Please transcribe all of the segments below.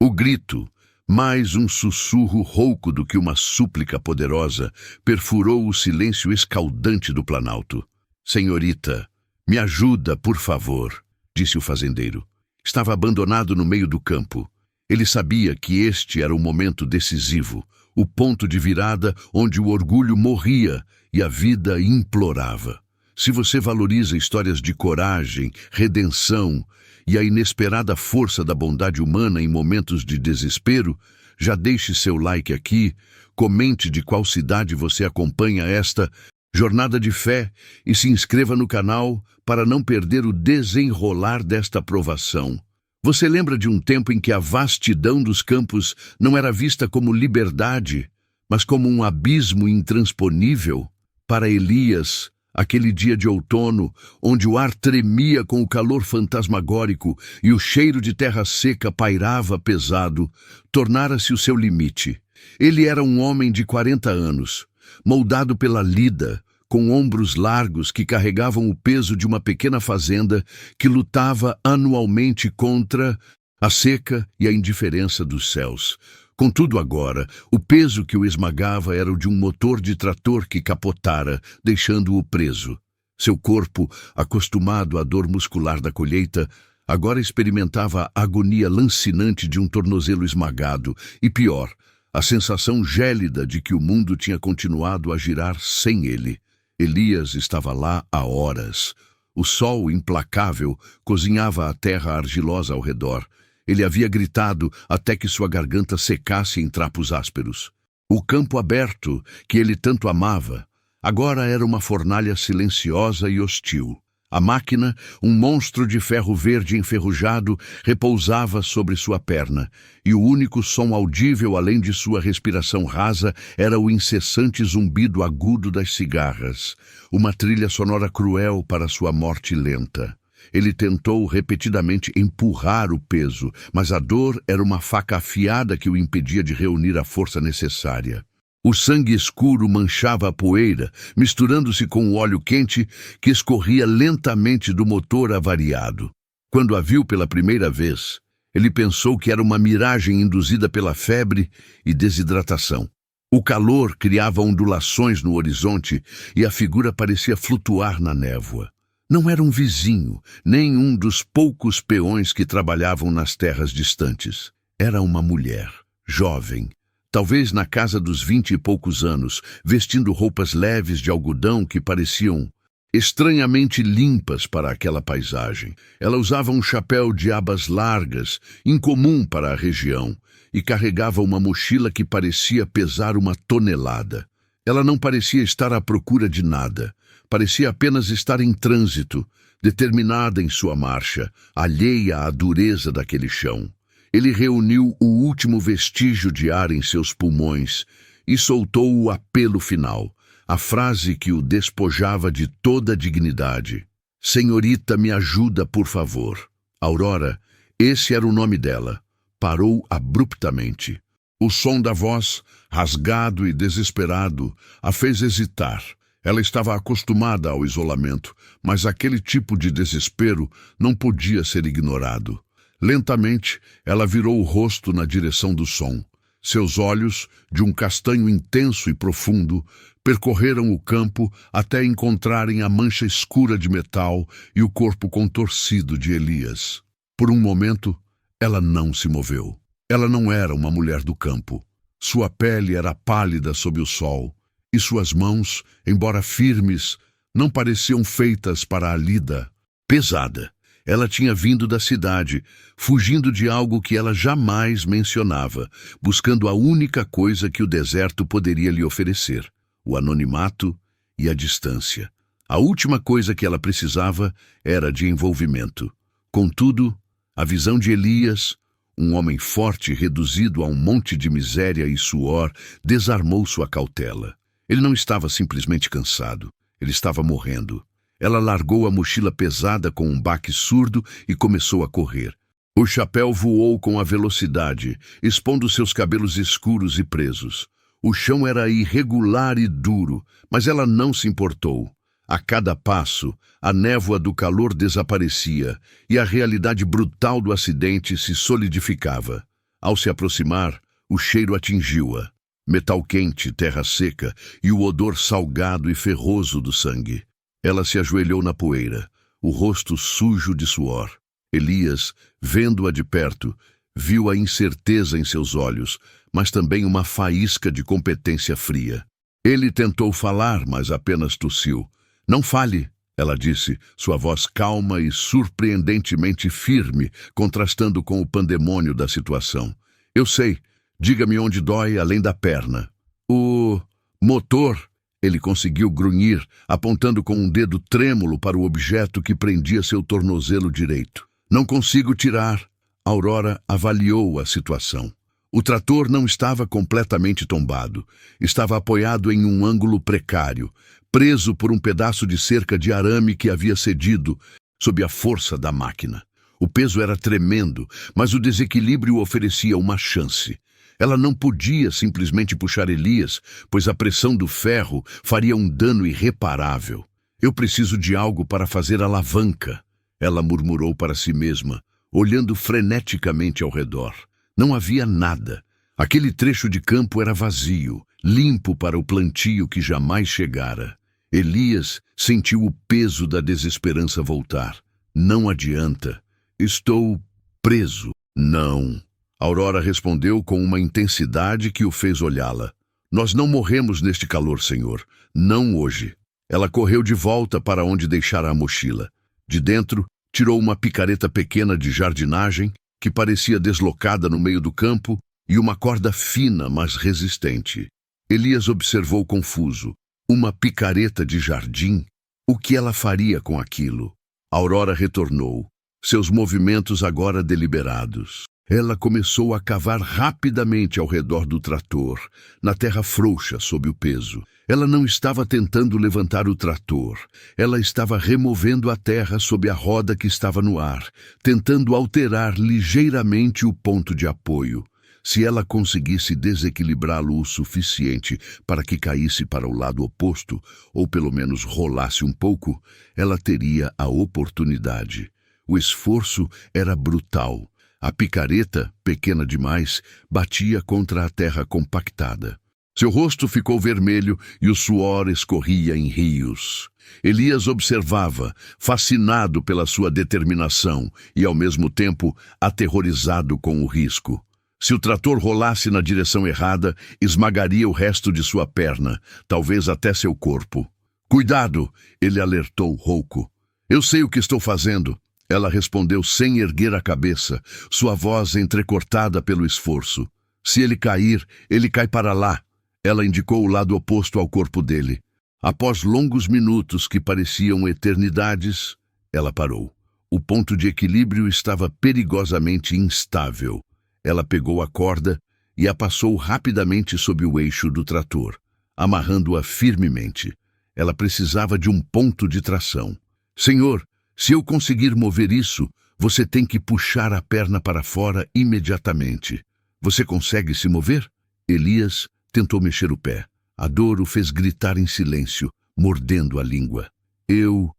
O grito, mais um sussurro rouco do que uma súplica poderosa, perfurou o silêncio escaldante do Planalto. "Senhorita, me ajuda, por favor", disse o fazendeiro. Estava abandonado no meio do campo. Ele sabia que este era o momento decisivo, o ponto de virada onde o orgulho morria e a vida implorava. Se você valoriza histórias de coragem, redenção e a inesperada força da bondade humana em momentos de desespero, já deixe seu like aqui, comente de qual cidade você acompanha esta jornada de fé e se inscreva no canal para não perder o desenrolar desta provação. Você lembra de um tempo em que a vastidão dos campos não era vista como liberdade, mas como um abismo intransponível? Para Elias, aquele dia de outono, onde o ar tremia com o calor fantasmagórico e o cheiro de terra seca pairava pesado, tornara-se o seu limite. Ele era um homem de 40 anos, moldado pela lida, com ombros largos que carregavam o peso de uma pequena fazenda que lutava anualmente contra a seca e a indiferença dos céus. Contudo agora, o peso que o esmagava era o de um motor de trator que capotara, deixando-o preso. Seu corpo, acostumado à dor muscular da colheita, agora experimentava a agonia lancinante de um tornozelo esmagado e, pior, a sensação gélida de que o mundo tinha continuado a girar sem ele. Elias estava lá há horas. O sol implacável cozinhava a terra argilosa ao redor. Ele havia gritado até que sua garganta secasse em trapos ásperos. O campo aberto, que ele tanto amava, agora era uma fornalha silenciosa e hostil. A máquina, um monstro de ferro verde enferrujado, repousava sobre sua perna, e o único som audível além de sua respiração rasa era o incessante zumbido agudo das cigarras, uma trilha sonora cruel para sua morte lenta. Ele tentou repetidamente empurrar o peso, mas a dor era uma faca afiada que o impedia de reunir a força necessária. O sangue escuro manchava a poeira, misturando-se com o óleo quente que escorria lentamente do motor avariado. Quando a viu pela primeira vez, ele pensou que era uma miragem induzida pela febre e desidratação. O calor criava ondulações no horizonte e a figura parecia flutuar na névoa. Não era um vizinho, nem um dos poucos peões que trabalhavam nas terras distantes. Era uma mulher, jovem, talvez na casa dos 20 e poucos anos, vestindo roupas leves de algodão que pareciam estranhamente limpas para aquela paisagem. Ela usava um chapéu de abas largas, incomum para a região, e carregava uma mochila que parecia pesar 1 tonelada. Ela não parecia estar à procura de nada. Parecia apenas estar em trânsito, determinada em sua marcha, alheia à dureza daquele chão. Ele reuniu o último vestígio de ar em seus pulmões e soltou o apelo final, a frase que o despojava de toda a dignidade. "Senhorita, me ajuda, por favor." Aurora, esse era o nome dela, parou abruptamente. O som da voz, rasgado e desesperado, a fez hesitar. Ela estava acostumada ao isolamento, mas aquele tipo de desespero não podia ser ignorado. Lentamente, ela virou o rosto na direção do som. Seus olhos, de um castanho intenso e profundo, percorreram o campo até encontrarem a mancha escura de metal e o corpo contorcido de Elias. Por um momento, ela não se moveu. Ela não era uma mulher do campo. Sua pele era pálida sob o sol, e suas mãos, embora firmes, não pareciam feitas para a lida. Pesada. Ela tinha vindo da cidade, fugindo de algo que ela jamais mencionava, buscando a única coisa que o deserto poderia lhe oferecer: o anonimato e a distância. A última coisa que ela precisava era de envolvimento. Contudo, a visão de Elias, um homem forte reduzido a um monte de miséria e suor, desarmou sua cautela. Ele não estava simplesmente cansado, ele estava morrendo. Ela largou a mochila pesada com um baque surdo e começou a correr. O chapéu voou com a velocidade, expondo seus cabelos escuros e presos. O chão era irregular e duro, mas ela não se importou. A cada passo, a névoa do calor desaparecia e a realidade brutal do acidente se solidificava. Ao se aproximar, o cheiro atingiu-a. Metal quente, terra seca e o odor salgado e ferroso do sangue. Ela se ajoelhou na poeira, o rosto sujo de suor. Elias, vendo-a de perto, viu a incerteza em seus olhos, mas também uma faísca de competência fria. Ele tentou falar, mas apenas tossiu. "Não fale", ela disse, sua voz calma e surpreendentemente firme, contrastando com o pandemônio da situação. "Eu sei. Diga-me onde dói além da perna." "O motor", ele conseguiu grunhir, apontando com um dedo trêmulo para o objeto que prendia seu tornozelo direito. "Não consigo tirar." Aurora avaliou a situação. O trator não estava completamente tombado. Estava apoiado em um ângulo precário, preso por um pedaço de cerca de arame que havia cedido sob a força da máquina. O peso era tremendo, mas o desequilíbrio oferecia uma chance. Ela não podia simplesmente puxar Elias, pois a pressão do ferro faria um dano irreparável. "Eu preciso de algo para fazer alavanca", ela murmurou para si mesma, olhando freneticamente ao redor. Não havia nada. Aquele trecho de campo era vazio, limpo para o plantio que jamais chegara. Elias sentiu o peso da desesperança voltar. "Não adianta. Estou preso." "Não." Aurora respondeu com uma intensidade que o fez olhá-la. "Nós não morremos neste calor, senhor. Não hoje." Ela correu de volta para onde deixara a mochila. De dentro, tirou uma picareta pequena de jardinagem, que parecia deslocada no meio do campo, e uma corda fina, mas resistente. Elias observou confuso. Uma picareta de jardim? O que ela faria com aquilo? Aurora retornou, seus movimentos agora deliberados. Ela começou a cavar rapidamente ao redor do trator, na terra frouxa sob o peso. Ela não estava tentando levantar o trator. Ela estava removendo a terra sob a roda que estava no ar, tentando alterar ligeiramente o ponto de apoio. Se ela conseguisse desequilibrá-lo o suficiente para que caísse para o lado oposto, ou pelo menos rolasse um pouco, ela teria a oportunidade. O esforço era brutal. A picareta, pequena demais, batia contra a terra compactada. Seu rosto ficou vermelho e o suor escorria em rios. Elias observava, fascinado pela sua determinação e, ao mesmo tempo, aterrorizado com o risco. Se o trator rolasse na direção errada, esmagaria o resto de sua perna, talvez até seu corpo. "Cuidado!" ele alertou rouco. "Eu sei o que estou fazendo." Ela respondeu sem erguer a cabeça, sua voz entrecortada pelo esforço. "Se ele cair, ele cai para lá." Ela indicou o lado oposto ao corpo dele. Após longos minutos que pareciam eternidades, ela parou. O ponto de equilíbrio estava perigosamente instável. Ela pegou a corda e a passou rapidamente sob o eixo do trator, amarrando-a firmemente. Ela precisava de um ponto de tração. "Senhor, se eu conseguir mover isso, você tem que puxar a perna para fora imediatamente. Você consegue se mover?" Elias tentou mexer o pé. A dor o fez gritar em silêncio, mordendo a língua. Eu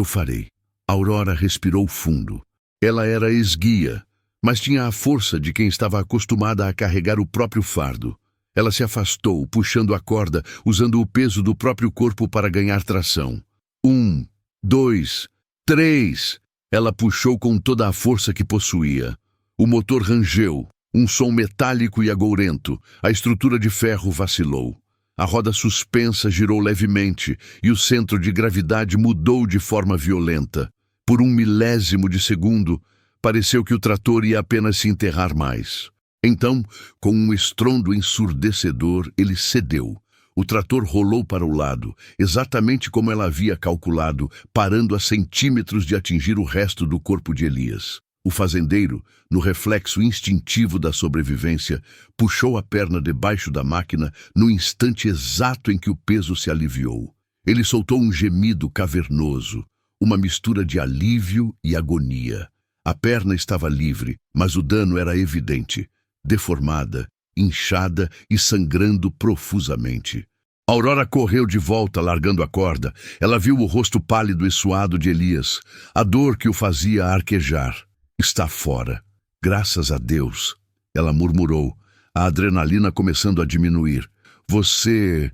farei." Aurora respirou fundo. Ela era esguia, mas tinha a força de quem estava acostumada a carregar o próprio fardo. Ela se afastou, puxando a corda, usando o peso do próprio corpo para ganhar tração. 1, 2, 3. Ela puxou com toda a força que possuía. O motor rangeu, um som metálico e agourento. A estrutura de ferro vacilou. A roda suspensa girou levemente e o centro de gravidade mudou de forma violenta. Por 1 milésimo de segundo, pareceu que o trator ia apenas se enterrar mais. Então, com um estrondo ensurdecedor, ele cedeu. O trator rolou para o lado, exatamente como ela havia calculado, parando a centímetros de atingir o resto do corpo de Elias. O fazendeiro, no reflexo instintivo da sobrevivência, puxou a perna debaixo da máquina no instante exato em que o peso se aliviou. Ele soltou um gemido cavernoso, uma mistura de alívio e agonia. A perna estava livre, mas o dano era evidente, deformada, inchada e sangrando profusamente. Aurora correu de volta, largando a corda. Ela viu o rosto pálido e suado de Elias, a dor que o fazia arquejar. "Está fora. Graças a Deus." Ela murmurou, a adrenalina começando a diminuir. Você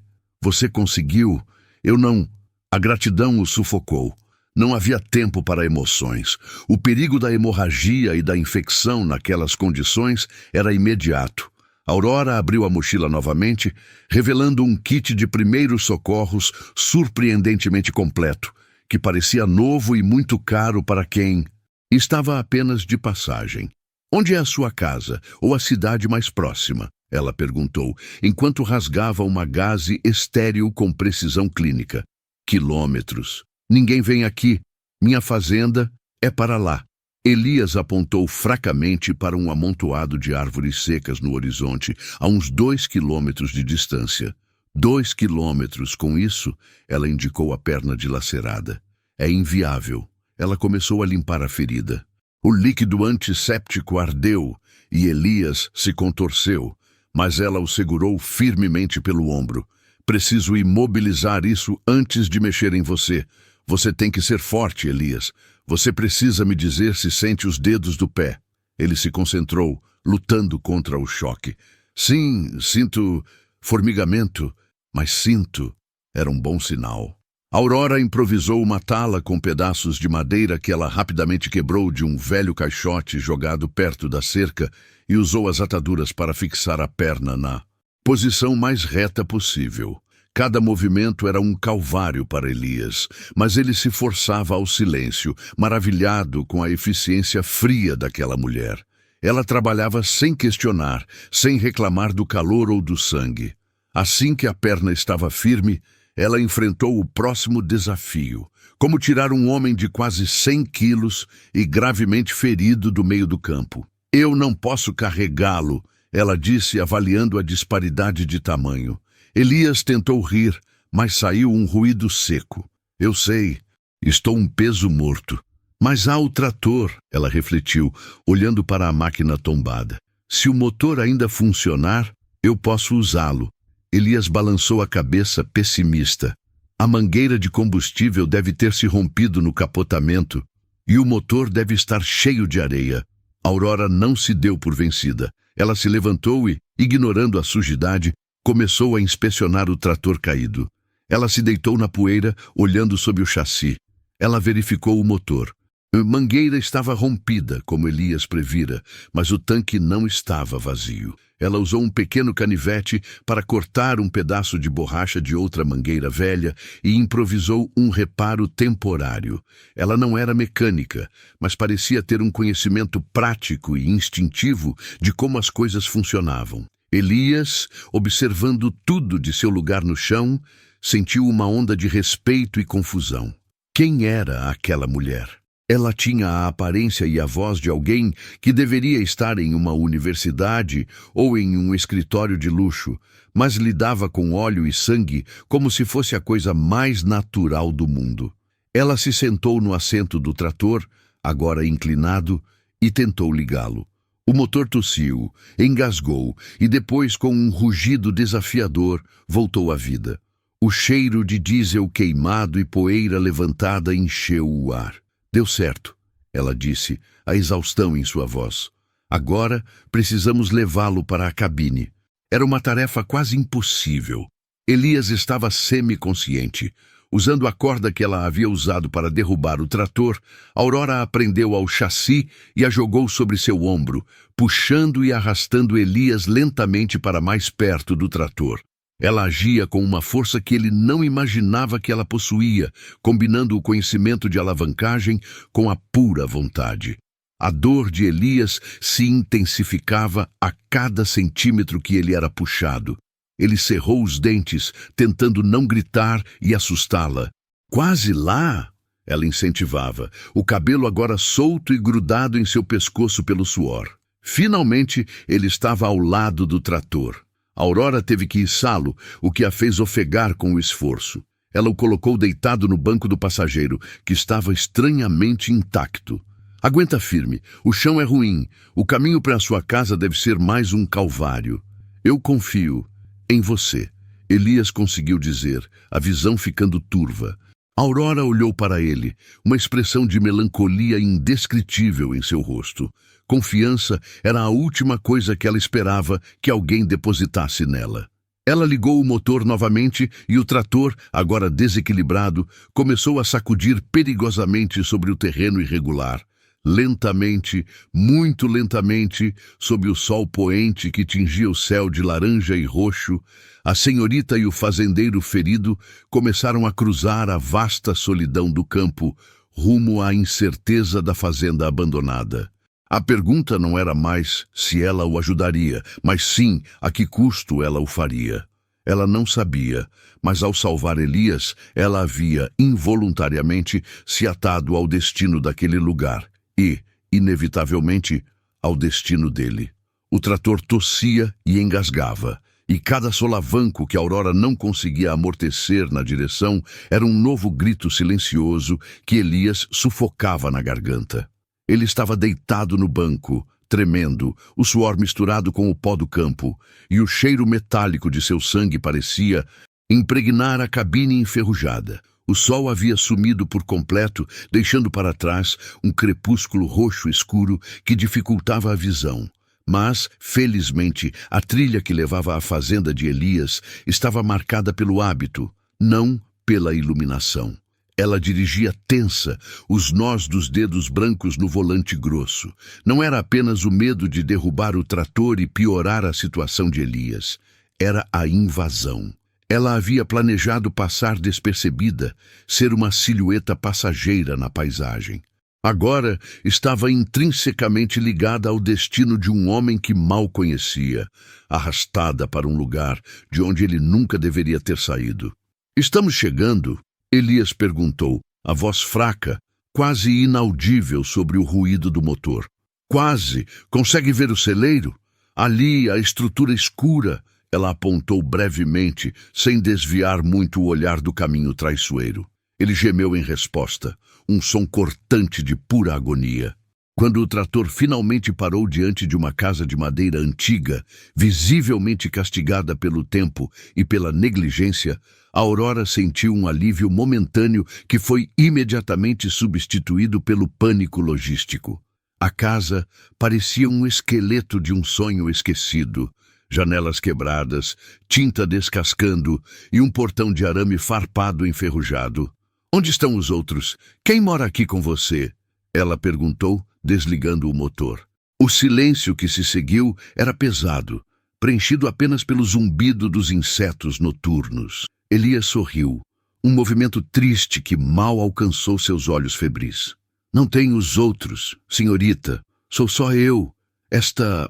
conseguiu? Eu não... A gratidão o sufocou. Não havia tempo para emoções. O perigo da hemorragia e da infecção naquelas condições era imediato. Aurora abriu a mochila novamente, revelando um kit de primeiros socorros surpreendentemente completo, que parecia novo e muito caro para quem estava apenas de passagem. Onde é a sua casa, ou a cidade mais próxima? Ela perguntou, enquanto rasgava uma gaze estéril com precisão clínica. Quilômetros. Ninguém vem aqui. Minha fazenda é para lá. Elias apontou fracamente para um amontoado de árvores secas no horizonte, a uns 2 quilômetros de distância. 2 quilômetros, com isso, ela indicou a perna dilacerada. É inviável. Ela começou a limpar a ferida. O líquido antisséptico ardeu e Elias se contorceu, mas ela o segurou firmemente pelo ombro. Preciso imobilizar isso antes de mexer em você. Você tem que ser forte, Elias. Você precisa me dizer se sente os dedos do pé. Ele se concentrou, lutando contra o choque. Sim, sinto formigamento, mas sinto. Era um bom sinal. Aurora improvisou uma tala com pedaços de madeira que ela rapidamente quebrou de um velho caixote jogado perto da cerca e usou as ataduras para fixar a perna na posição mais reta possível. Cada movimento era um calvário para Elias, mas ele se forçava ao silêncio, maravilhado com a eficiência fria daquela mulher. Ela trabalhava sem questionar, sem reclamar do calor ou do sangue. Assim que a perna estava firme, ela enfrentou o próximo desafio, como tirar um homem de quase 100 quilos e gravemente ferido do meio do campo. Eu não posso carregá-lo, ela disse, avaliando a disparidade de tamanho. Elias tentou rir, mas saiu um ruído seco. Eu sei, estou um peso morto. Mas há o trator, ela refletiu, olhando para a máquina tombada. Se o motor ainda funcionar, eu posso usá-lo. Elias balançou a cabeça pessimista. A mangueira de combustível deve ter se rompido no capotamento e o motor deve estar cheio de areia. Aurora não se deu por vencida. Ela se levantou e, ignorando a sujidade, começou a inspecionar o trator caído. Ela se deitou na poeira, olhando sob o chassi. Ela verificou o motor. A mangueira estava rompida, como Elias previra, mas o tanque não estava vazio. Ela usou um pequeno canivete para cortar um pedaço de borracha de outra mangueira velha e improvisou um reparo temporário. Ela não era mecânica, mas parecia ter um conhecimento prático e instintivo de como as coisas funcionavam. Elias, observando tudo de seu lugar no chão, sentiu uma onda de respeito e confusão. Quem era aquela mulher? Ela tinha a aparência e a voz de alguém que deveria estar em uma universidade ou em um escritório de luxo, mas lidava com óleo e sangue como se fosse a coisa mais natural do mundo. Ela se sentou no assento do trator, agora inclinado, e tentou ligá-lo. O motor tossiu, engasgou e depois, com um rugido desafiador, voltou à vida. O cheiro de diesel queimado e poeira levantada encheu o ar. Deu certo, ela disse, a exaustão em sua voz. Agora precisamos levá-lo para a cabine. Era uma tarefa quase impossível. Elias estava semiconsciente. Usando a corda que ela havia usado para derrubar o trator, Aurora a prendeu ao chassi e a jogou sobre seu ombro, puxando e arrastando Elias lentamente para mais perto do trator. Ela agia com uma força que ele não imaginava que ela possuía, combinando o conhecimento de alavancagem com a pura vontade. A dor de Elias se intensificava a cada centímetro que ele era puxado. Ele cerrou os dentes, tentando não gritar e assustá-la. Quase lá, ela incentivava, o cabelo agora solto e grudado em seu pescoço pelo suor. Finalmente, ele estava ao lado do trator. Aurora teve que içá-lo, o que a fez ofegar com o esforço. Ela o colocou deitado no banco do passageiro, que estava estranhamente intacto. Aguenta firme, o chão é ruim, o caminho para a sua casa deve ser mais um calvário. Eu confio em você, Elias conseguiu dizer, a visão ficando turva. Aurora olhou para ele, uma expressão de melancolia indescritível em seu rosto. Confiança era a última coisa que ela esperava que alguém depositasse nela. Ela ligou o motor novamente e o trator, agora desequilibrado, começou a sacudir perigosamente sobre o terreno irregular. Lentamente, muito lentamente, sob o sol poente que tingia o céu de laranja e roxo, a senhorita e o fazendeiro ferido começaram a cruzar a vasta solidão do campo, rumo à incerteza da fazenda abandonada. A pergunta não era mais se ela o ajudaria, mas sim a que custo ela o faria. Ela não sabia, mas ao salvar Elias, ela havia involuntariamente se atado ao destino daquele lugar e, inevitavelmente, ao destino dele. O trator tossia e engasgava, e cada solavanco que Aurora não conseguia amortecer na direção era um novo grito silencioso que Elias sufocava na garganta. Ele estava deitado no banco, tremendo, o suor misturado com o pó do campo, e o cheiro metálico de seu sangue parecia impregnar a cabine enferrujada. O sol havia sumido por completo, deixando para trás um crepúsculo roxo escuro que dificultava a visão. Mas, felizmente, a trilha que levava à fazenda de Elias estava marcada pelo hábito, não pela iluminação. Ela dirigia tensa, os nós dos dedos brancos no volante grosso. Não era apenas o medo de derrubar o trator e piorar a situação de Elias. Era a invasão. Ela havia planejado passar despercebida, ser uma silhueta passageira na paisagem. Agora estava intrinsecamente ligada ao destino de um homem que mal conhecia, arrastada para um lugar de onde ele nunca deveria ter saído. "Estamos chegando?" Elias perguntou, a voz fraca, quase inaudível sobre o ruído do motor. "Quase. Consegue ver o celeiro? Ali, a estrutura escura." Ela apontou brevemente, sem desviar muito o olhar do caminho traiçoeiro. Ele gemeu em resposta, um som cortante de pura agonia. Quando o trator finalmente parou diante de uma casa de madeira antiga, visivelmente castigada pelo tempo e pela negligência, Aurora sentiu um alívio momentâneo que foi imediatamente substituído pelo pânico logístico. A casa parecia um esqueleto de um sonho esquecido. Janelas quebradas, tinta descascando e um portão de arame farpado enferrujado. "Onde estão os outros? Quem mora aqui com você?" Ela perguntou, desligando o motor. O silêncio que se seguiu era pesado, preenchido apenas pelo zumbido dos insetos noturnos. Elias sorriu, um movimento triste que mal alcançou seus olhos febris. "Não tenho os outros, senhorita. Sou só eu. Esta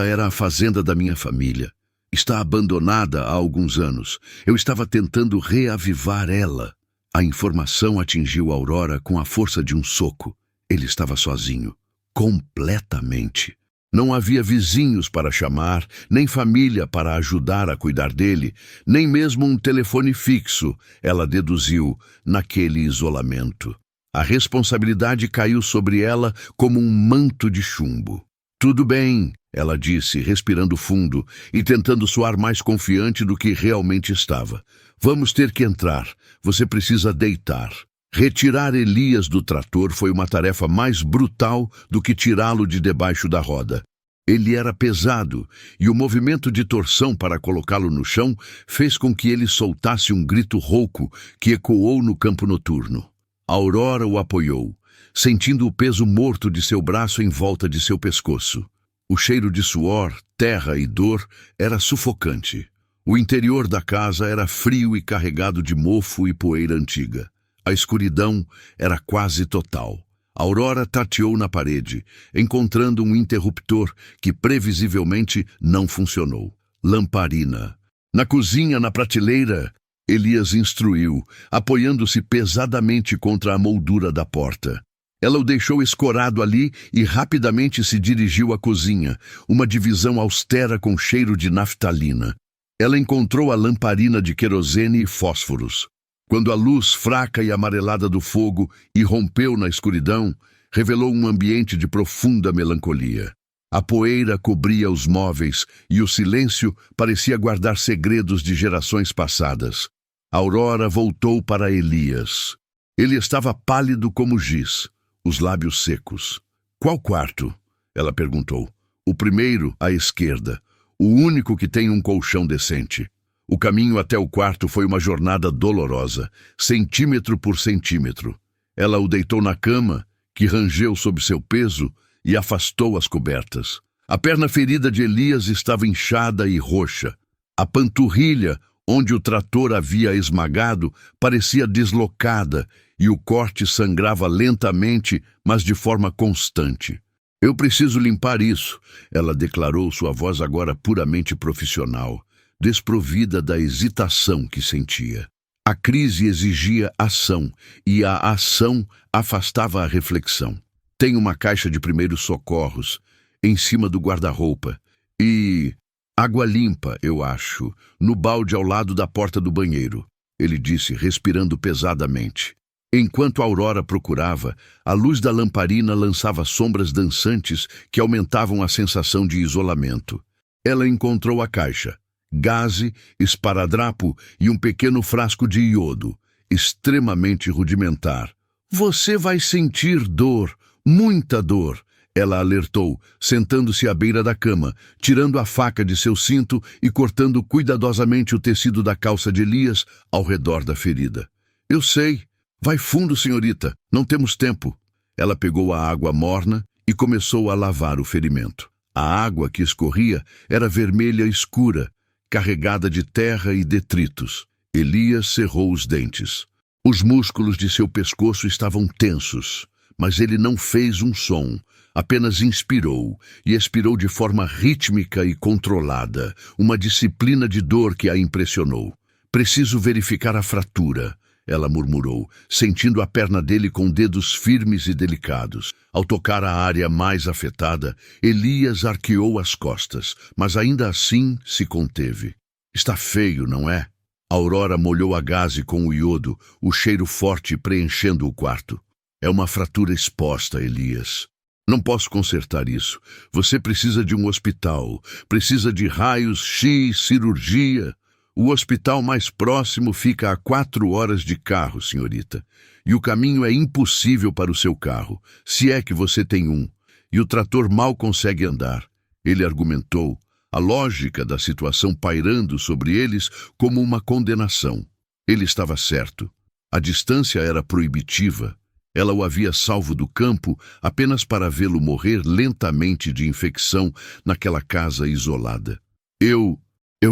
era a fazenda da minha família. Está abandonada há alguns anos. Eu estava tentando reavivar ela." A informação atingiu Aurora com a força de um soco. Ele estava sozinho. Completamente. Não havia vizinhos para chamar, nem família para ajudar a cuidar dele, nem mesmo um telefone fixo, ela deduziu, naquele isolamento. A responsabilidade caiu sobre ela como um manto de chumbo. "Tudo bem," ela disse, respirando fundo e tentando soar mais confiante do que realmente estava. "Vamos ter que entrar. Você precisa deitar." Retirar Elias do trator foi uma tarefa mais brutal do que tirá-lo de debaixo da roda. Ele era pesado, e o movimento de torção para colocá-lo no chão fez com que ele soltasse um grito rouco que ecoou no campo noturno. Aurora o apoiou, sentindo o peso morto de seu braço em volta de seu pescoço. O cheiro de suor, terra e dor era sufocante. O interior da casa era frio e carregado de mofo e poeira antiga. A escuridão era quase total. Aurora tateou na parede, encontrando um interruptor que previsivelmente não funcionou. Lamparina. Na cozinha, na prateleira, Elias instruiu, apoiando-se pesadamente contra a moldura da porta. Ela o deixou escorado ali e rapidamente se dirigiu à cozinha, uma divisão austera com cheiro de naftalina. Ela encontrou a lamparina de querosene e fósforos. Quando a luz fraca e amarelada do fogo irrompeu na escuridão, revelou um ambiente de profunda melancolia. A poeira cobria os móveis e o silêncio parecia guardar segredos de gerações passadas. Aurora voltou para Elias. Ele estava pálido como giz, os lábios secos. "Qual quarto?" Ela perguntou. O primeiro, à esquerda. O único que tem um colchão decente. O caminho até o quarto foi uma jornada dolorosa, centímetro por centímetro. Ela o deitou na cama, que rangeu sob seu peso, e afastou as cobertas. A perna ferida de Elias estava inchada e roxa. A panturrilha, onde o trator havia esmagado, parecia deslocada, e o corte sangrava lentamente, mas de forma constante. Eu preciso limpar isso, ela declarou, sua voz agora puramente profissional, desprovida da hesitação que sentia. A crise exigia ação, e a ação afastava a reflexão. Tem uma caixa de primeiros socorros em cima do guarda-roupa e água limpa, eu acho, no balde ao lado da porta do banheiro, ele disse, respirando pesadamente. Enquanto Aurora procurava, a luz da lamparina lançava sombras dançantes que aumentavam a sensação de isolamento. Ela encontrou a caixa, gaze, esparadrapo e um pequeno frasco de iodo, extremamente rudimentar. Você vai sentir dor, muita dor, ela alertou, sentando-se à beira da cama, tirando a faca de seu cinto e cortando cuidadosamente o tecido da calça de Elias ao redor da ferida. Eu sei. Vai fundo, senhorita. Não temos tempo. Ela pegou a água morna e começou a lavar o ferimento. A água que escorria era vermelha escura, carregada de terra e detritos. Elias cerrou os dentes. Os músculos de seu pescoço estavam tensos, mas ele não fez um som, apenas inspirou e expirou de forma rítmica e controlada, uma disciplina de dor que a impressionou. Preciso verificar a fratura, ela murmurou, sentindo a perna dele com dedos firmes e delicados. Ao tocar a área mais afetada, Elias arqueou as costas, mas ainda assim se conteve. Está feio, não é? Aurora molhou a gaze com o iodo, o cheiro forte preenchendo o quarto. É uma fratura exposta, Elias. Não posso consertar isso. Você precisa de um hospital, precisa de raios-x, cirurgia. O hospital mais próximo fica a 4 horas de carro, senhorita. E o caminho é impossível para o seu carro, se é que você tem um. E o trator mal consegue andar. Ele argumentou, a lógica da situação pairando sobre eles como uma condenação. Ele estava certo. A distância era proibitiva. Ela o havia salvo do campo apenas para vê-lo morrer lentamente de infecção naquela casa isolada. Eu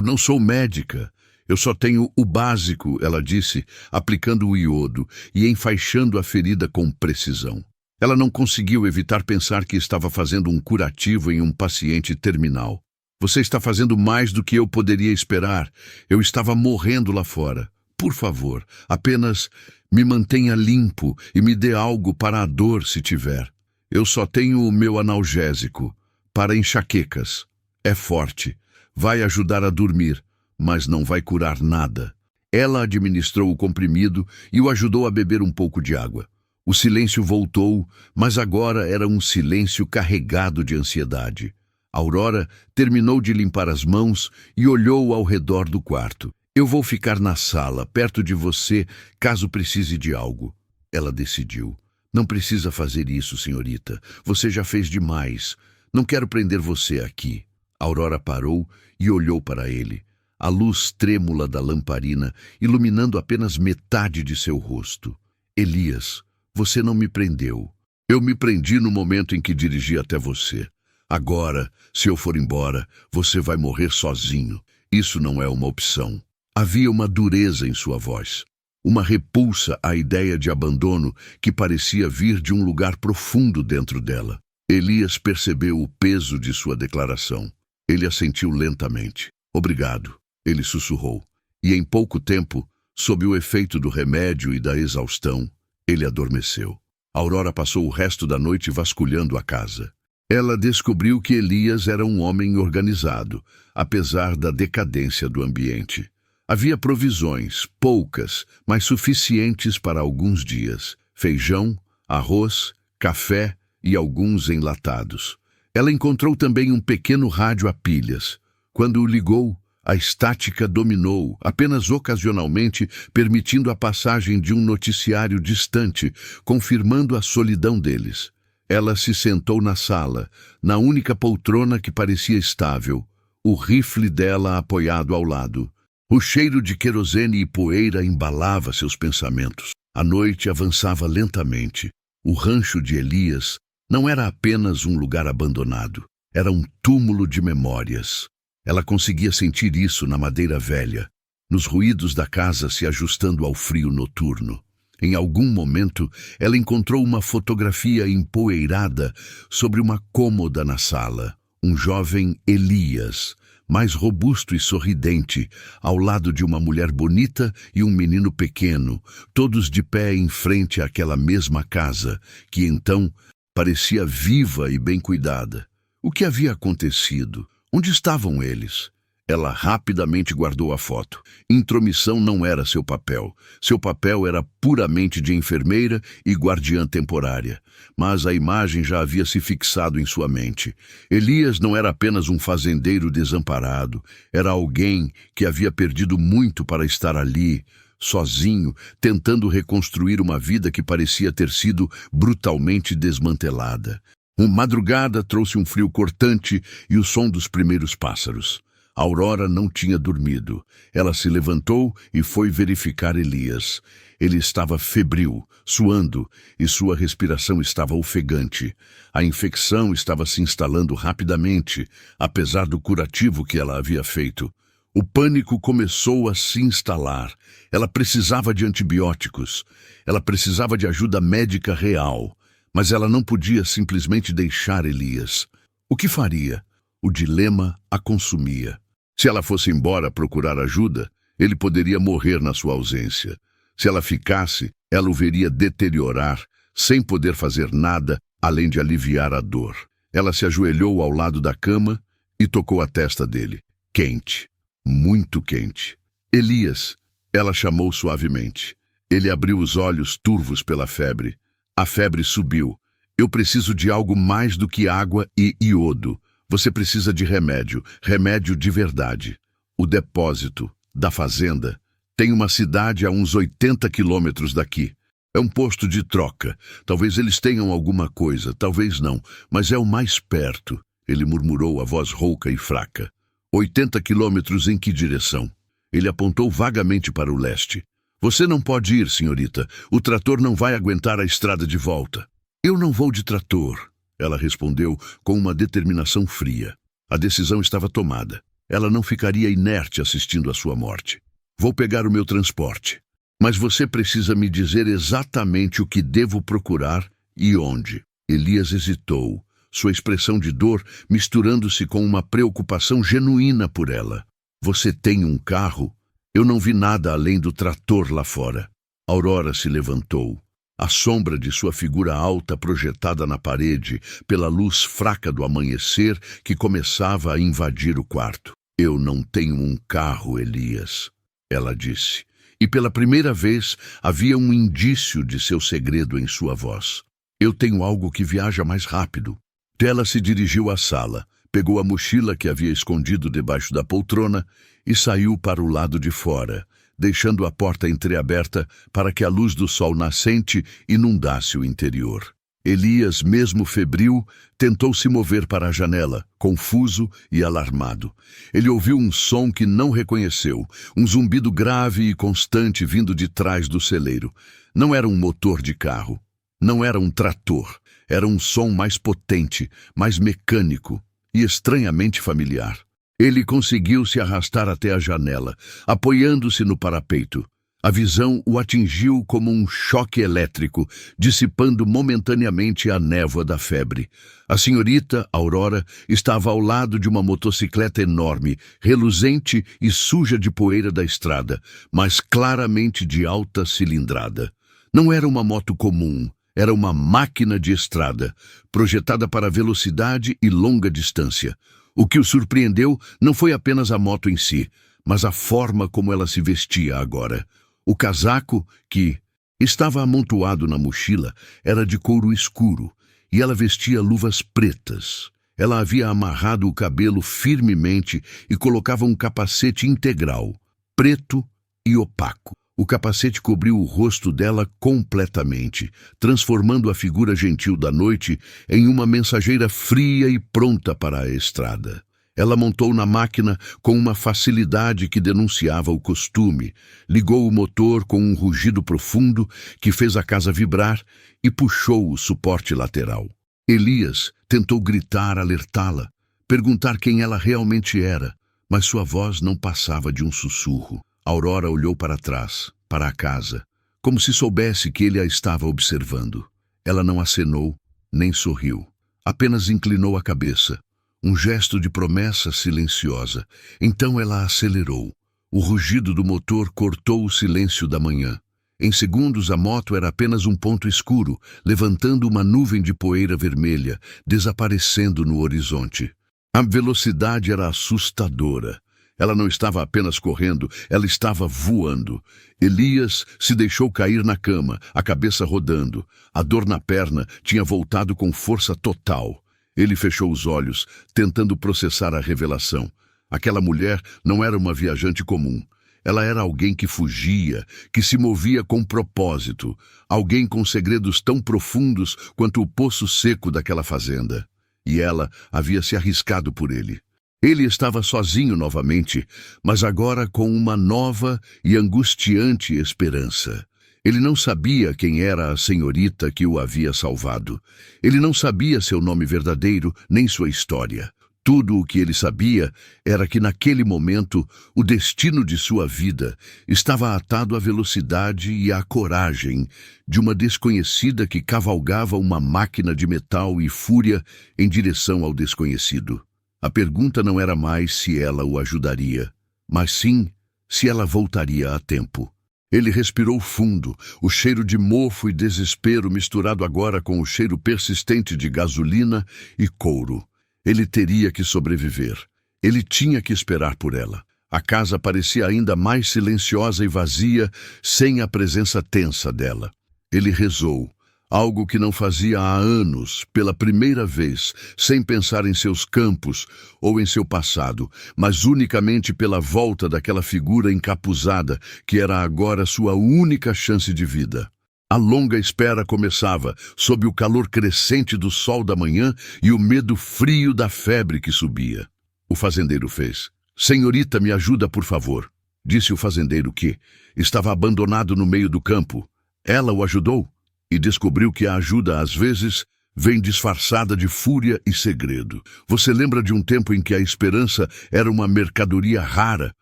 não sou médica. Eu só tenho o básico, ela disse, aplicando o iodo e enfaixando a ferida com precisão. Ela não conseguiu evitar pensar que estava fazendo um curativo em um paciente terminal. Você está fazendo mais do que eu poderia esperar. Eu estava morrendo lá fora. Por favor, apenas me mantenha limpo e me dê algo para a dor se tiver. Eu só tenho o meu analgésico, para enxaquecas. É forte. Vai ajudar a dormir, mas não vai curar nada. Ela administrou o comprimido e o ajudou a beber um pouco de água. O silêncio voltou, mas agora era um silêncio carregado de ansiedade. Aurora terminou de limpar as mãos e olhou ao redor do quarto. Eu vou ficar na sala, perto de você, caso precise de algo. Ela decidiu. Não precisa fazer isso, senhorita. Você já fez demais. Não quero prender você aqui. Aurora parou e olhou para ele, a luz trêmula da lamparina iluminando apenas metade de seu rosto. Elias, você não me prendeu. Eu me prendi no momento em que dirigi até você. Agora, se eu for embora, você vai morrer sozinho. Isso não é uma opção. Havia uma dureza em sua voz, uma repulsa à ideia de abandono que parecia vir de um lugar profundo dentro dela. Elias percebeu o peso de sua declaração. Ele assentiu lentamente. Obrigado, ele sussurrou. E em pouco tempo, sob o efeito do remédio e da exaustão, ele adormeceu. Aurora passou o resto da noite vasculhando a casa. Ela descobriu que Elias era um homem organizado, apesar da decadência do ambiente. Havia provisões, poucas, mas suficientes para alguns dias. Feijão, arroz, café e alguns enlatados. Ela encontrou também um pequeno rádio a pilhas. Quando o ligou, a estática dominou, apenas ocasionalmente permitindo a passagem de um noticiário distante, confirmando a solidão deles. Ela se sentou na sala, na única poltrona que parecia estável, o rifle dela apoiado ao lado. O cheiro de querosene e poeira embalava seus pensamentos. A noite avançava lentamente. O rancho de Elias não era apenas um lugar abandonado, era um túmulo de memórias. Ela conseguia sentir isso na madeira velha, nos ruídos da casa se ajustando ao frio noturno. Em algum momento, ela encontrou uma fotografia empoeirada sobre uma cômoda na sala. Um jovem Elias, mais robusto e sorridente, ao lado de uma mulher bonita e um menino pequeno, todos de pé em frente àquela mesma casa, que então parecia viva e bem cuidada. O que havia acontecido? Onde estavam eles? Ela rapidamente guardou a foto. Intromissão não era seu papel. Seu papel era puramente de enfermeira e guardiã temporária. Mas a imagem já havia se fixado em sua mente. Elias não era apenas um fazendeiro desamparado. Era alguém que havia perdido muito para estar ali, sozinho, tentando reconstruir uma vida que parecia ter sido brutalmente desmantelada. Uma madrugada trouxe um frio cortante e o som dos primeiros pássaros. Aurora não tinha dormido. Ela se levantou e foi verificar Elias. Ele estava febril, suando, e sua respiração estava ofegante. A infecção estava se instalando rapidamente, apesar do curativo que ela havia feito. O pânico começou a se instalar. Ela precisava de antibióticos. Ela precisava de ajuda médica real. Mas ela não podia simplesmente deixar Elias. O que faria? O dilema a consumia. Se ela fosse embora procurar ajuda, ele poderia morrer na sua ausência. Se ela ficasse, ela o veria deteriorar, sem poder fazer nada além de aliviar a dor. Ela se ajoelhou ao lado da cama e tocou a testa dele. Quente, muito quente. Elias, ela chamou suavemente. Ele abriu os olhos turvos pela febre. A febre subiu. Eu preciso de algo mais do que água e iodo. Você precisa de remédio, remédio de verdade. O depósito da fazenda tem uma cidade a uns 80 quilômetros daqui. É um posto de troca. Talvez eles tenham alguma coisa, talvez não, mas é o mais perto. Ele murmurou a voz rouca e fraca. 80 quilômetros em que direção? Ele apontou vagamente para o leste. Você não pode ir, senhorita. O trator não vai aguentar a estrada de volta. Eu não vou de trator. Ela respondeu com uma determinação fria. A decisão estava tomada. Ela não ficaria inerte assistindo à sua morte. Vou pegar o meu transporte. Mas você precisa me dizer exatamente o que devo procurar e onde. Elias hesitou, sua expressão de dor misturando-se com uma preocupação genuína por ela. Você tem um carro? Eu não vi nada além do trator lá fora. Aurora se levantou. A sombra de sua figura alta projetada na parede pela luz fraca do amanhecer que começava a invadir o quarto. Eu não tenho um carro, Elias, ela disse. E pela primeira vez havia um indício de seu segredo em sua voz. Eu tenho algo que viaja mais rápido. Ela se dirigiu à sala, pegou a mochila que havia escondido debaixo da poltrona e saiu para o lado de fora, deixando a porta entreaberta para que a luz do sol nascente inundasse o interior. Elias, mesmo febril, tentou se mover para a janela, confuso e alarmado. Ele ouviu um som que não reconheceu, um zumbido grave e constante vindo de trás do celeiro. Não era um motor de carro, não era um trator, era um som mais potente, mais mecânico e estranhamente familiar. Ele conseguiu se arrastar até a janela, apoiando-se no parapeito. A visão o atingiu como um choque elétrico, dissipando momentaneamente a névoa da febre. A senhorita Aurora estava ao lado de uma motocicleta enorme, reluzente e suja de poeira da estrada, mas claramente de alta cilindrada. Não era uma moto comum, era uma máquina de estrada, projetada para velocidade e longa distância. O que o surpreendeu não foi apenas a moto em si, mas a forma como ela se vestia agora. O casaco, que estava amontoado na mochila, era de couro escuro, e ela vestia luvas pretas. Ela havia amarrado o cabelo firmemente e colocava um capacete integral, preto e opaco. O capacete cobriu o rosto dela completamente, transformando a figura gentil da noite em uma mensageira fria e pronta para a estrada. Ela montou na máquina com uma facilidade que denunciava o costume, ligou o motor com um rugido profundo que fez a casa vibrar e puxou o suporte lateral. Elias tentou gritar, alertá-la, perguntar quem ela realmente era, mas sua voz não passava de um sussurro. Aurora olhou para trás, para a casa, como se soubesse que ele a estava observando. Ela não acenou, nem sorriu. Apenas inclinou a cabeça, um gesto de promessa silenciosa. Então ela acelerou. O rugido do motor cortou o silêncio da manhã. Em segundos, a moto era apenas um ponto escuro, levantando uma nuvem de poeira vermelha, desaparecendo no horizonte. A velocidade era assustadora. Ela não estava apenas correndo, ela estava voando. Elias se deixou cair na cama, a cabeça rodando. A dor na perna tinha voltado com força total. Ele fechou os olhos, tentando processar a revelação. Aquela mulher não era uma viajante comum. Ela era alguém que fugia, que se movia com propósito. Alguém com segredos tão profundos quanto o poço seco daquela fazenda. E ela havia se arriscado por ele. Ele estava sozinho novamente, mas agora com uma nova e angustiante esperança. Ele não sabia quem era a senhorita que o havia salvado. Ele não sabia seu nome verdadeiro, nem sua história. Tudo o que ele sabia era que naquele momento o destino de sua vida estava atado à velocidade e à coragem de uma desconhecida que cavalgava uma máquina de metal e fúria em direção ao desconhecido. A pergunta não era mais se ela o ajudaria, mas sim se ela voltaria a tempo. Ele respirou fundo, o cheiro de mofo e desespero misturado agora com o cheiro persistente de gasolina e couro. Ele teria que sobreviver. Ele tinha que esperar por ela. A casa parecia ainda mais silenciosa e vazia, sem a presença tensa dela. Ele rezou, algo que não fazia há anos, pela primeira vez, sem pensar em seus campos ou em seu passado, mas unicamente pela volta daquela figura encapuzada que era agora sua única chance de vida. A longa espera começava, sob o calor crescente do sol da manhã e o medo frio da febre que subia. O fazendeiro fez. "Senhorita, me ajuda, por favor", disse o fazendeiro que estava abandonado no meio do campo. Ela o ajudou e descobriu que a ajuda, às vezes, vem disfarçada de fúria e segredo. Você lembra de um tempo em que a esperança era uma mercadoria rara,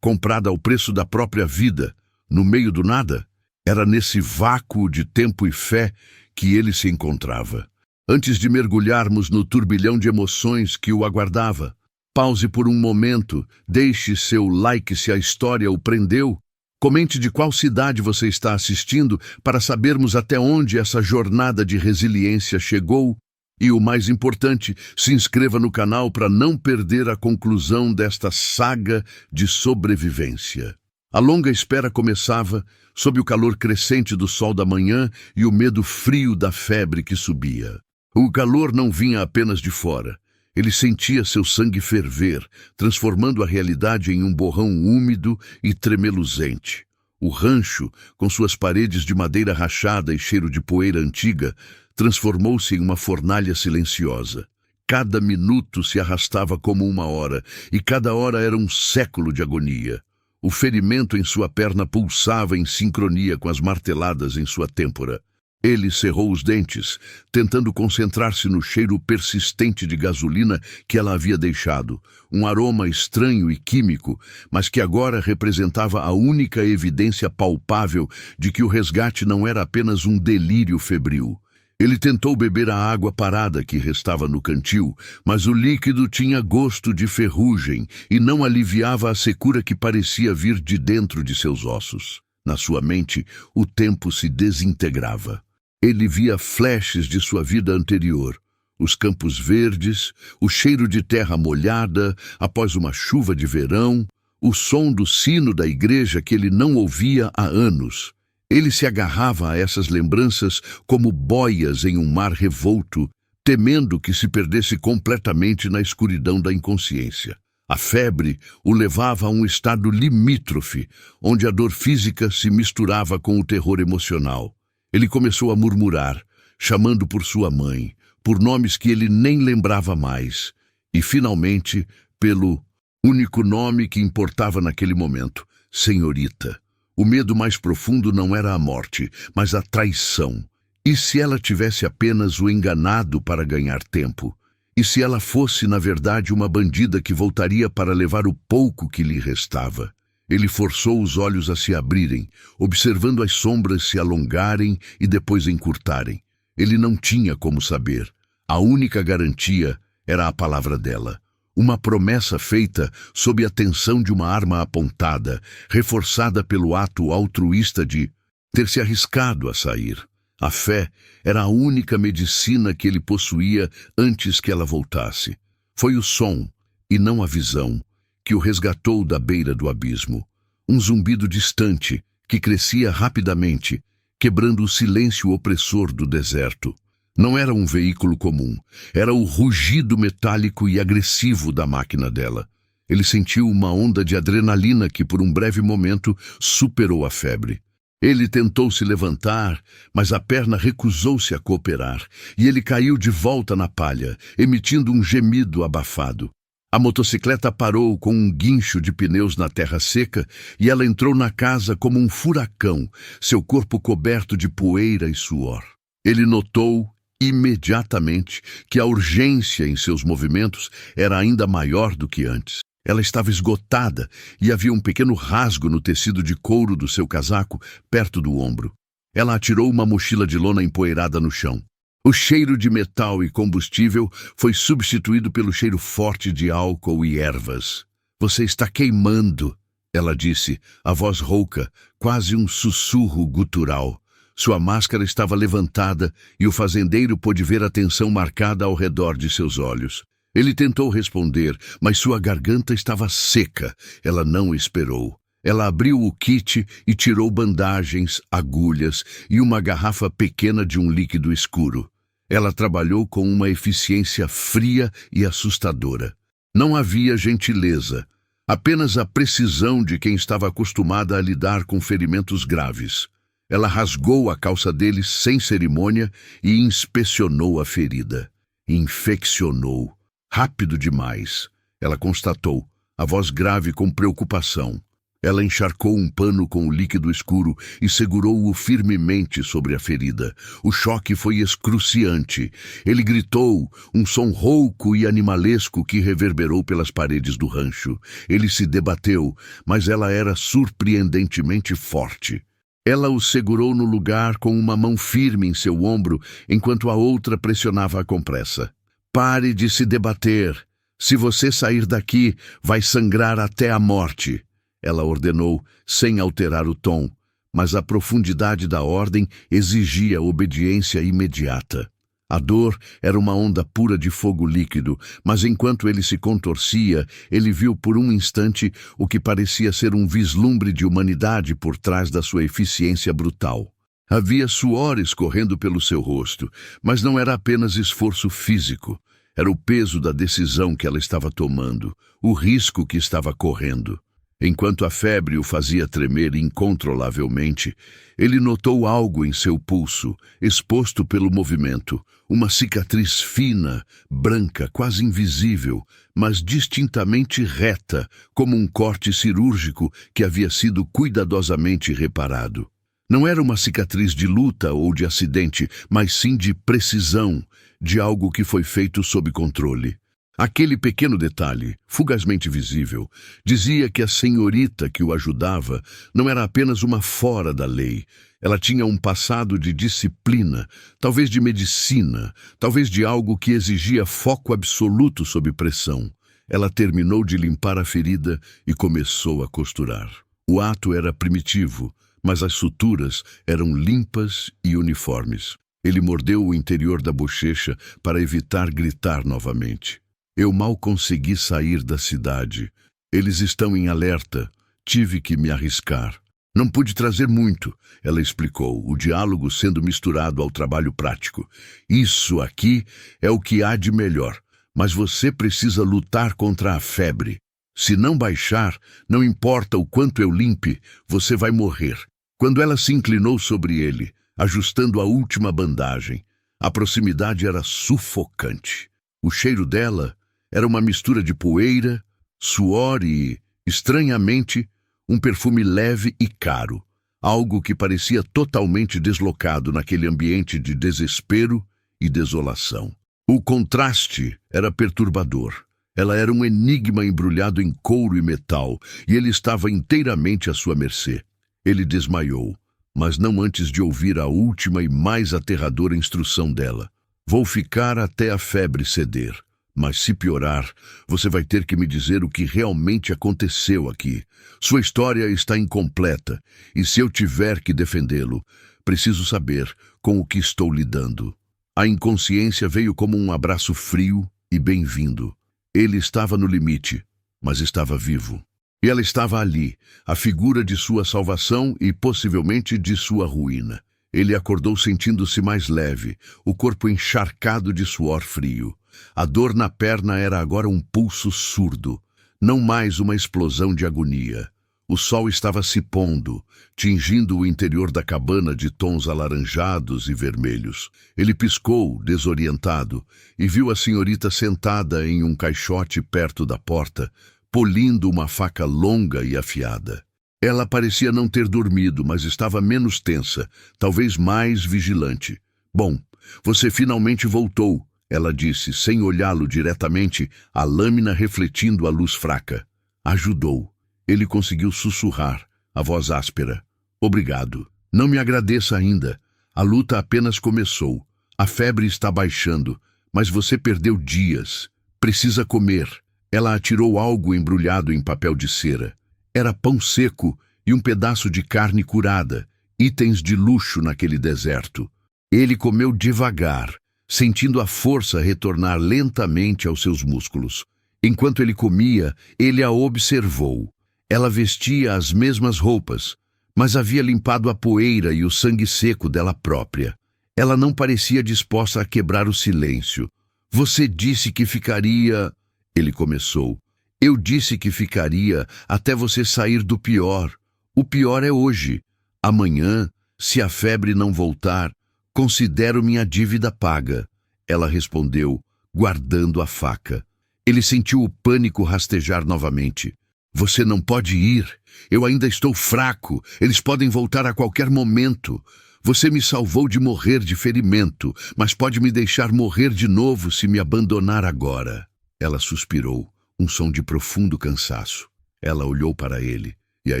comprada ao preço da própria vida, no meio do nada? Era nesse vácuo de tempo e fé que ele se encontrava. Antes de mergulharmos no turbilhão de emoções que o aguardava, pause por um momento, deixe seu like se a história o prendeu. Comente de qual cidade você está assistindo para sabermos até onde essa jornada de resiliência chegou. E o mais importante, se inscreva no canal para não perder a conclusão desta saga de sobrevivência. A longa espera começava, sob o calor crescente do sol da manhã e o medo frio da febre que subia. O calor não vinha apenas de fora. Ele sentia seu sangue ferver, transformando a realidade em um borrão úmido e tremeluzente. O rancho, com suas paredes de madeira rachada e cheiro de poeira antiga, transformou-se em uma fornalha silenciosa. Cada minuto se arrastava como uma hora, e cada hora era um século de agonia. O ferimento em sua perna pulsava em sincronia com as marteladas em sua têmpora. Ele cerrou os dentes, tentando concentrar-se no cheiro persistente de gasolina que ela havia deixado, um aroma estranho e químico, mas que agora representava a única evidência palpável de que o resgate não era apenas um delírio febril. Ele tentou beber a água parada que restava no cantil, mas o líquido tinha gosto de ferrugem e não aliviava a secura que parecia vir de dentro de seus ossos. Na sua mente, o tempo se desintegrava. Ele via flashes de sua vida anterior, os campos verdes, o cheiro de terra molhada após uma chuva de verão, o som do sino da igreja que ele não ouvia há anos. Ele se agarrava a essas lembranças como boias em um mar revolto, temendo que se perdesse completamente na escuridão da inconsciência. A febre o levava a um estado limítrofe, onde a dor física se misturava com o terror emocional. Ele começou a murmurar, chamando por sua mãe, por nomes que ele nem lembrava mais, e finalmente pelo único nome que importava naquele momento, senhorita. O medo mais profundo não era a morte, mas a traição. E se ela tivesse apenas o enganado para ganhar tempo? E se ela fosse, na verdade, uma bandida que voltaria para levar o pouco que lhe restava? Ele forçou os olhos a se abrirem, observando as sombras se alongarem e depois encurtarem. Ele não tinha como saber. A única garantia era a palavra dela. Uma promessa feita sob a tensão de uma arma apontada, reforçada pelo ato altruísta de ter se arriscado a sair. A fé era a única medicina que ele possuía antes que ela voltasse. Foi o som, e não a visão, que o resgatou da beira do abismo. Um zumbido distante, que crescia rapidamente, quebrando o silêncio opressor do deserto. Não era um veículo comum, era o rugido metálico e agressivo da máquina dela. Ele sentiu uma onda de adrenalina que por um breve momento superou a febre. Ele tentou se levantar, mas a perna recusou-se a cooperar, e ele caiu de volta na palha, emitindo um gemido abafado. A motocicleta parou com um guincho de pneus na terra seca e ela entrou na casa como um furacão, seu corpo coberto de poeira e suor. Ele notou imediatamente que a urgência em seus movimentos era ainda maior do que antes. Ela estava esgotada e havia um pequeno rasgo no tecido de couro do seu casaco, perto do ombro. Ela atirou uma mochila de lona empoeirada no chão. O cheiro de metal e combustível foi substituído pelo cheiro forte de álcool e ervas. "Você está queimando", ela disse, a voz rouca, quase um sussurro gutural. Sua máscara estava levantada e o fazendeiro pôde ver a tensão marcada ao redor de seus olhos. Ele tentou responder, mas sua garganta estava seca. Ela não esperou. Ela abriu o kit e tirou bandagens, agulhas e uma garrafa pequena de um líquido escuro. Ela trabalhou com uma eficiência fria e assustadora. Não havia gentileza, apenas a precisão de quem estava acostumada a lidar com ferimentos graves. Ela rasgou a calça dele sem cerimônia e inspecionou a ferida. Infeccionou. Rápido demais, ela constatou, a voz grave com preocupação. Ela encharcou um pano com o líquido escuro e segurou-o firmemente sobre a ferida. O choque foi excruciante. Ele gritou, um som rouco e animalesco que reverberou pelas paredes do rancho. Ele se debateu, mas ela era surpreendentemente forte. Ela o segurou no lugar com uma mão firme em seu ombro, enquanto a outra pressionava a compressa. "Pare de se debater. Se você sair daqui, vai sangrar até a morte", ela ordenou, sem alterar o tom, mas a profundidade da ordem exigia obediência imediata. A dor era uma onda pura de fogo líquido, mas enquanto ele se contorcia, ele viu por um instante o que parecia ser um vislumbre de humanidade por trás da sua eficiência brutal. Havia suor escorrendo pelo seu rosto, mas não era apenas esforço físico. Era o peso da decisão que ela estava tomando, o risco que estava correndo. Enquanto a febre o fazia tremer incontrolavelmente, ele notou algo em seu pulso, exposto pelo movimento, uma cicatriz fina, branca, quase invisível, mas distintamente reta, como um corte cirúrgico que havia sido cuidadosamente reparado. Não era uma cicatriz de luta ou de acidente, mas sim de precisão, de algo que foi feito sob controle. Aquele pequeno detalhe, fugazmente visível, dizia que a senhorita que o ajudava não era apenas uma fora da lei. Ela tinha um passado de disciplina, talvez de medicina, talvez de algo que exigia foco absoluto sob pressão. Ela terminou de limpar a ferida e começou a costurar. O ato era primitivo, mas as suturas eram limpas e uniformes. Ele mordeu o interior da bochecha para evitar gritar novamente. "Eu mal consegui sair da cidade. Eles estão em alerta. Tive que me arriscar. Não pude trazer muito", ela explicou, o diálogo sendo misturado ao trabalho prático. "Isso aqui é o que há de melhor, mas você precisa lutar contra a febre." Se não baixar, não importa o quanto eu limpe, você vai morrer. Quando ela se inclinou sobre ele, ajustando a última bandagem, a proximidade era sufocante. O cheiro dela era uma mistura de poeira, suor e, estranhamente, um perfume leve e caro, algo que parecia totalmente deslocado naquele ambiente de desespero e desolação. O contraste era perturbador. Ela era um enigma embrulhado em couro e metal, e ele estava inteiramente à sua mercê. Ele desmaiou, mas não antes de ouvir a última e mais aterradora instrução dela. Vou ficar até a febre ceder, mas se piorar, você vai ter que me dizer o que realmente aconteceu aqui. Sua história está incompleta, e se eu tiver que defendê-lo, preciso saber com o que estou lidando. A inconsciência veio como um abraço frio e bem-vindo. Ele estava no limite, mas estava vivo. E ela estava ali, a figura de sua salvação e possivelmente de sua ruína. Ele acordou sentindo-se mais leve, o corpo encharcado de suor frio. A dor na perna era agora um pulso surdo, não mais uma explosão de agonia. O sol estava se pondo, tingindo o interior da cabana de tons alaranjados e vermelhos. Ele piscou, desorientado, e viu a senhorita sentada em um caixote perto da porta, polindo uma faca longa e afiada. Ela parecia não ter dormido, mas estava menos tensa, talvez mais vigilante. Bom, você finalmente voltou, ela disse, sem olhá-lo diretamente, a lâmina refletindo a luz fraca. Ajudou. Ele conseguiu sussurrar, a voz áspera. Obrigado. Não me agradeça ainda. A luta apenas começou. A febre está baixando, mas você perdeu dias. Precisa comer. Ela atirou algo embrulhado em papel de cera. Era pão seco e um pedaço de carne curada, itens de luxo naquele deserto. Ele comeu devagar, sentindo a força retornar lentamente aos seus músculos. Enquanto ele comia, ele a observou. Ela vestia as mesmas roupas, mas havia limpado a poeira e o sangue seco dela própria. Ela não parecia disposta a quebrar o silêncio. Você disse que ficaria... Ele começou. Eu disse que ficaria até você sair do pior. O pior é hoje. Amanhã, se a febre não voltar, considero minha dívida paga. Ela respondeu, guardando a faca. Ele sentiu o pânico rastejar novamente. Você não pode ir. Eu ainda estou fraco. Eles podem voltar a qualquer momento. Você me salvou de morrer de ferimento, mas pode me deixar morrer de novo se me abandonar agora. Ela suspirou, um som de profundo cansaço. Ela olhou para ele, e a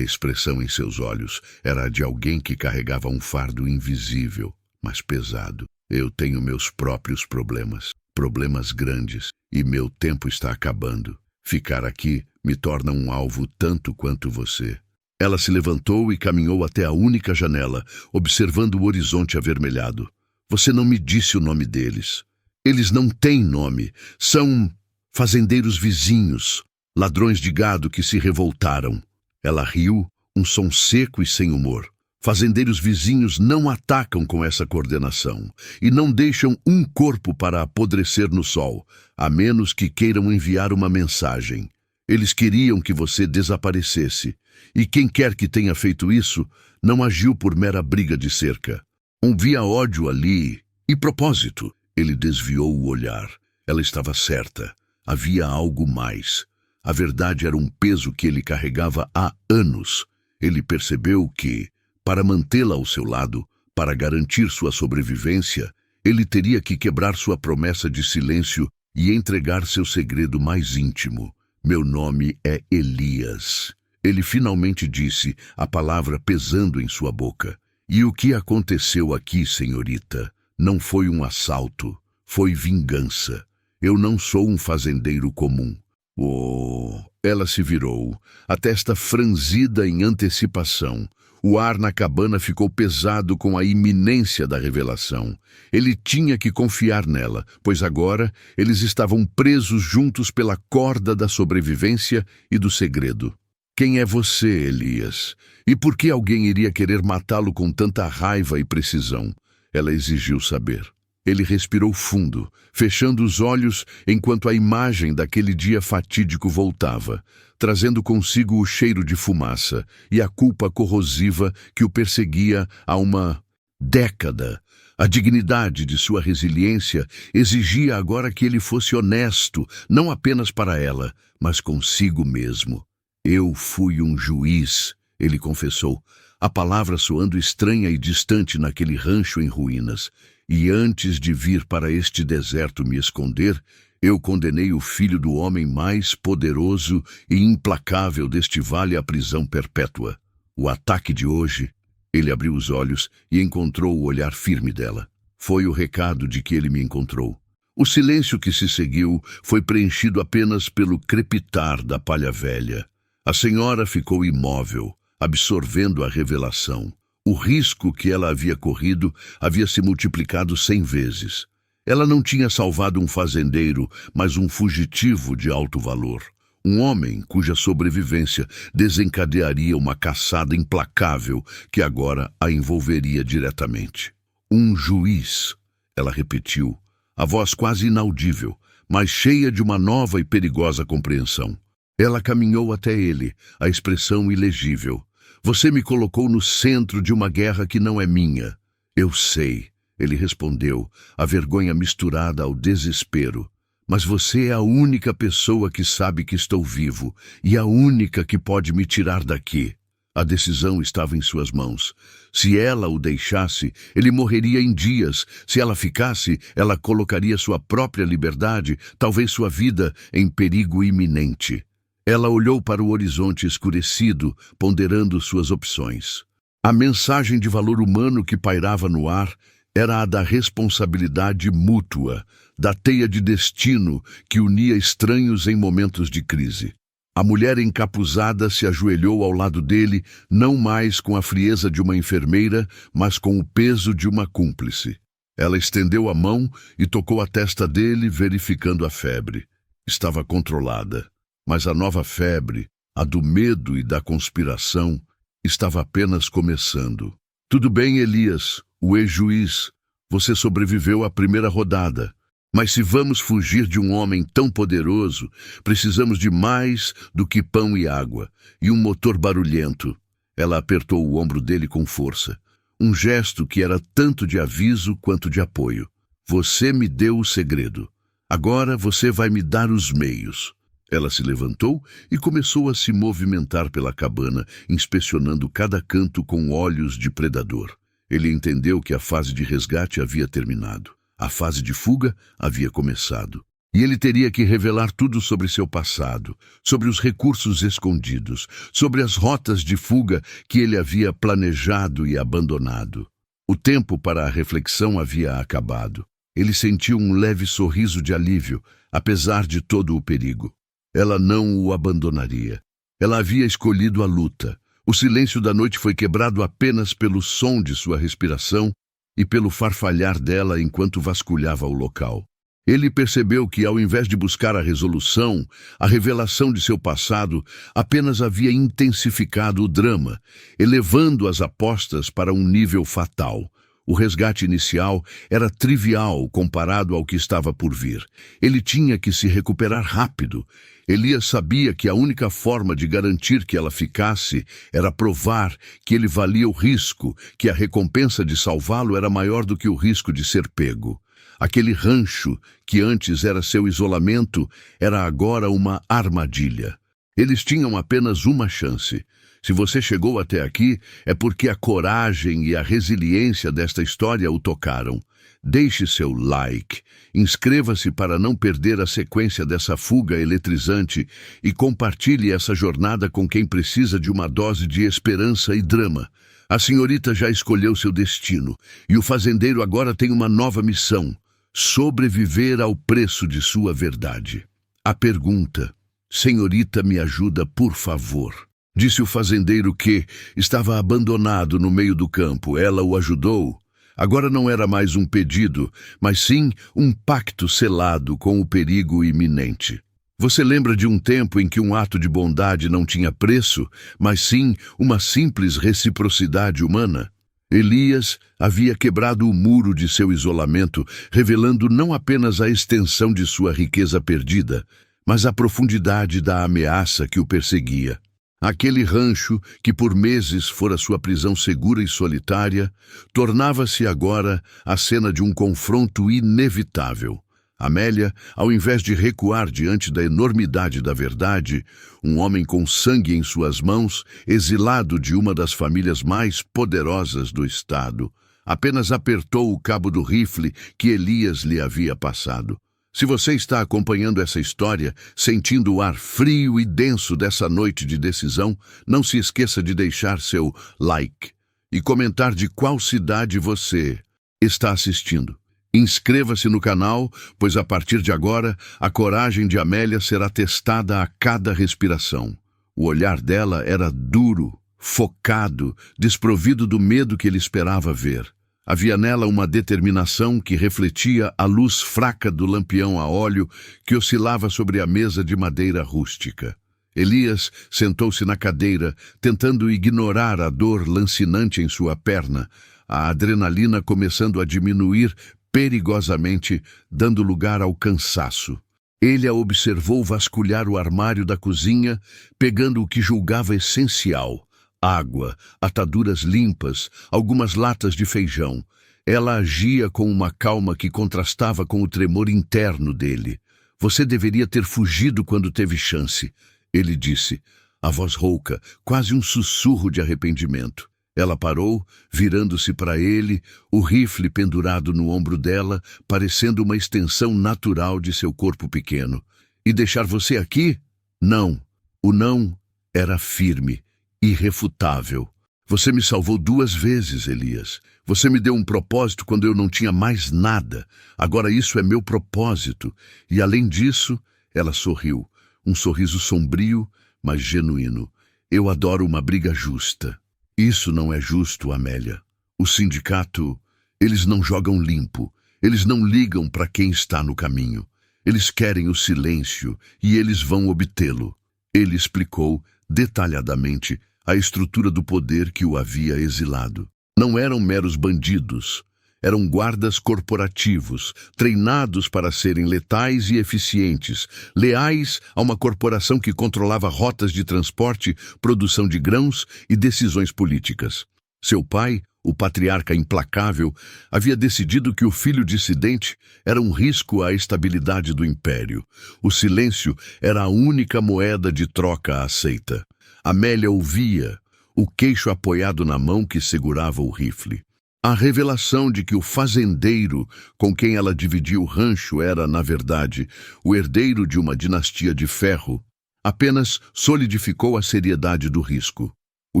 expressão em seus olhos era a de alguém que carregava um fardo invisível, mas pesado. Eu tenho meus próprios problemas, problemas grandes, e meu tempo está acabando. Ficar aqui me torna um alvo tanto quanto você. Ela se levantou e caminhou até a única janela, observando o horizonte avermelhado. Você não me disse o nome deles. Eles não têm nome. São fazendeiros vizinhos, ladrões de gado que se revoltaram. Ela riu, um som seco e sem humor. Fazendeiros vizinhos não atacam com essa coordenação e não deixam um corpo para apodrecer no sol, a menos que queiram enviar uma mensagem. Eles queriam que você desaparecesse, e quem quer que tenha feito isso não agiu por mera briga de cerca. Havia ódio ali, e propósito. Ele desviou o olhar. Ela estava certa. Havia algo mais. A verdade era um peso que ele carregava há anos. Ele percebeu que, para mantê-la ao seu lado, para garantir sua sobrevivência, ele teria que quebrar sua promessa de silêncio e entregar seu segredo mais íntimo. Meu nome é Elias. Ele finalmente disse, a palavra pesando em sua boca. E o que aconteceu aqui, senhorita? Não foi um assalto, foi vingança. Eu não sou um fazendeiro comum. Oh! Ela se virou, a testa franzida em antecipação. O ar na cabana ficou pesado com a iminência da revelação. Ele tinha que confiar nela, pois agora eles estavam presos juntos pela corda da sobrevivência e do segredo. Quem é você, Elias? E por que alguém iria querer matá-lo com tanta raiva e precisão? Ela exigiu saber. Ele respirou fundo, fechando os olhos enquanto a imagem daquele dia fatídico voltava. trazendo consigo o cheiro de fumaça e a culpa corrosiva que o perseguia há uma década. A dignidade de sua resiliência exigia agora que ele fosse honesto, não apenas para ela, mas consigo mesmo. Eu fui um juiz, ele confessou, a palavra soando estranha e distante naquele rancho em ruínas. E antes de vir para este deserto me esconder, eu condenei o filho do homem mais poderoso e implacável deste vale à prisão perpétua. O ataque de hoje... Ele abriu os olhos e encontrou o olhar firme dela. Foi o recado de que ele me encontrou. O silêncio que se seguiu foi preenchido apenas pelo crepitar da palha velha. A senhora ficou imóvel, absorvendo a revelação. O risco que ela havia corrido havia se multiplicado 100 vezes. Ela não tinha salvado um fazendeiro, mas um fugitivo de alto valor. Um homem cuja sobrevivência desencadearia uma caçada implacável que agora a envolveria diretamente. Um juiz, ela repetiu, a voz quase inaudível, mas cheia de uma nova e perigosa compreensão. Ela caminhou até ele, a expressão ilegível. Você me colocou no centro de uma guerra que não é minha. Eu sei, ele respondeu, a vergonha misturada ao desespero. Mas você é a única pessoa que sabe que estou vivo e a única que pode me tirar daqui. A decisão estava em suas mãos. Se ela o deixasse, ele morreria em dias. Se ela ficasse, ela colocaria sua própria liberdade, talvez sua vida, em perigo iminente. Ela olhou para o horizonte escurecido, ponderando suas opções. A mensagem de valor humano que pairava no ar era a da responsabilidade mútua, da teia de destino que unia estranhos em momentos de crise. A mulher encapuzada se ajoelhou ao lado dele, não mais com a frieza de uma enfermeira, mas com o peso de uma cúmplice. Ela estendeu a mão e tocou a testa dele, verificando a febre. Estava controlada, mas a nova febre, a do medo e da conspiração, estava apenas começando. Tudo bem, Elias, o ex-juiz, você sobreviveu à primeira rodada. Mas se vamos fugir de um homem tão poderoso, precisamos de mais do que pão e água, e um motor barulhento. Ela apertou o ombro dele com força. Um gesto que era tanto de aviso quanto de apoio. Você me deu o segredo. Agora você vai me dar os meios. Ela se levantou e começou a se movimentar pela cabana, inspecionando cada canto com olhos de predador. Ele entendeu que a fase de resgate havia terminado. A fase de fuga havia começado. E ele teria que revelar tudo sobre seu passado, sobre os recursos escondidos, sobre as rotas de fuga que ele havia planejado e abandonado. O tempo para a reflexão havia acabado. Ele sentiu um leve sorriso de alívio, apesar de todo o perigo. Ela não o abandonaria. Ela havia escolhido a luta. O silêncio da noite foi quebrado apenas pelo som de sua respiração e pelo farfalhar dela enquanto vasculhava o local. Ele percebeu que, ao invés de buscar a resolução, a revelação de seu passado apenas havia intensificado o drama, elevando as apostas para um nível fatal. O resgate inicial era trivial comparado ao que estava por vir. Ele tinha que se recuperar rápido. Elias sabia que a única forma de garantir que ela ficasse era provar que ele valia o risco, que a recompensa de salvá-lo era maior do que o risco de ser pego. Aquele rancho, que antes era seu isolamento, era agora uma armadilha. Eles tinham apenas uma chance. Se você chegou até aqui, é porque a coragem e a resiliência desta história o tocaram. Deixe seu like, inscreva-se para não perder a sequência dessa fuga eletrizante e compartilhe essa jornada com quem precisa de uma dose de esperança e drama. A senhorita já escolheu seu destino e o fazendeiro agora tem uma nova missão: sobreviver ao preço de sua verdade. A pergunta: senhorita, me ajuda, por favor. Disse o fazendeiro que estava abandonado no meio do campo. Ela o ajudou. Agora não era mais um pedido, mas sim um pacto selado com o perigo iminente. Você lembra de um tempo em que um ato de bondade não tinha preço, mas sim uma simples reciprocidade humana? Elias havia quebrado o muro de seu isolamento, revelando não apenas a extensão de sua riqueza perdida, mas a profundidade da ameaça que o perseguia. Aquele rancho, que por meses fora sua prisão segura e solitária, tornava-se agora a cena de um confronto inevitável. Amélia, ao invés de recuar diante da enormidade da verdade, um homem com sangue em suas mãos, exilado de uma das famílias mais poderosas do estado, apenas apertou o cabo do rifle que Elias lhe havia passado. Se você está acompanhando essa história, sentindo o ar frio e denso dessa noite de decisão, não se esqueça de deixar seu like e comentar de qual cidade você está assistindo. Inscreva-se no canal, pois a partir de agora, a coragem de Amélia será testada a cada respiração. O olhar dela era duro, focado, desprovido do medo que ele esperava ver. Havia nela uma determinação que refletia a luz fraca do lampião a óleo que oscilava sobre a mesa de madeira rústica. Elias sentou-se na cadeira, tentando ignorar a dor lancinante em sua perna, a adrenalina começando a diminuir perigosamente, dando lugar ao cansaço. Ele a observou vasculhar o armário da cozinha, pegando o que julgava essencial: água, ataduras limpas, algumas latas de feijão. Ela agia com uma calma que contrastava com o tremor interno dele. Você deveria ter fugido quando teve chance, ele disse, a voz rouca, quase um sussurro de arrependimento. Ela parou, virando-se para ele, o rifle pendurado no ombro dela, parecendo uma extensão natural de seu corpo pequeno. E deixar você aqui? Não. O não era firme, irrefutável. Você me salvou 2 vezes, Elias. Você me deu um propósito quando eu não tinha mais nada. Agora isso é meu propósito. E além disso, ela sorriu. Um sorriso sombrio, mas genuíno. Eu adoro uma briga justa. Isso não é justo, Amélia. O sindicato, eles não jogam limpo. Eles não ligam para quem está no caminho. Eles querem o silêncio e eles vão obtê-lo. Ele explicou detalhadamente a estrutura do poder que o havia exilado. Não eram meros bandidos. Eram guardas corporativos, treinados para serem letais e eficientes, leais a uma corporação que controlava rotas de transporte, produção de grãos e decisões políticas. Seu pai, o patriarca implacável, havia decidido que o filho dissidente era um risco à estabilidade do império. O silêncio era a única moeda de troca aceita. Amélia ouvia, o queixo apoiado na mão que segurava o rifle. A revelação de que o fazendeiro com quem ela dividia o rancho era, na verdade, o herdeiro de uma dinastia de ferro, apenas solidificou a seriedade do risco. O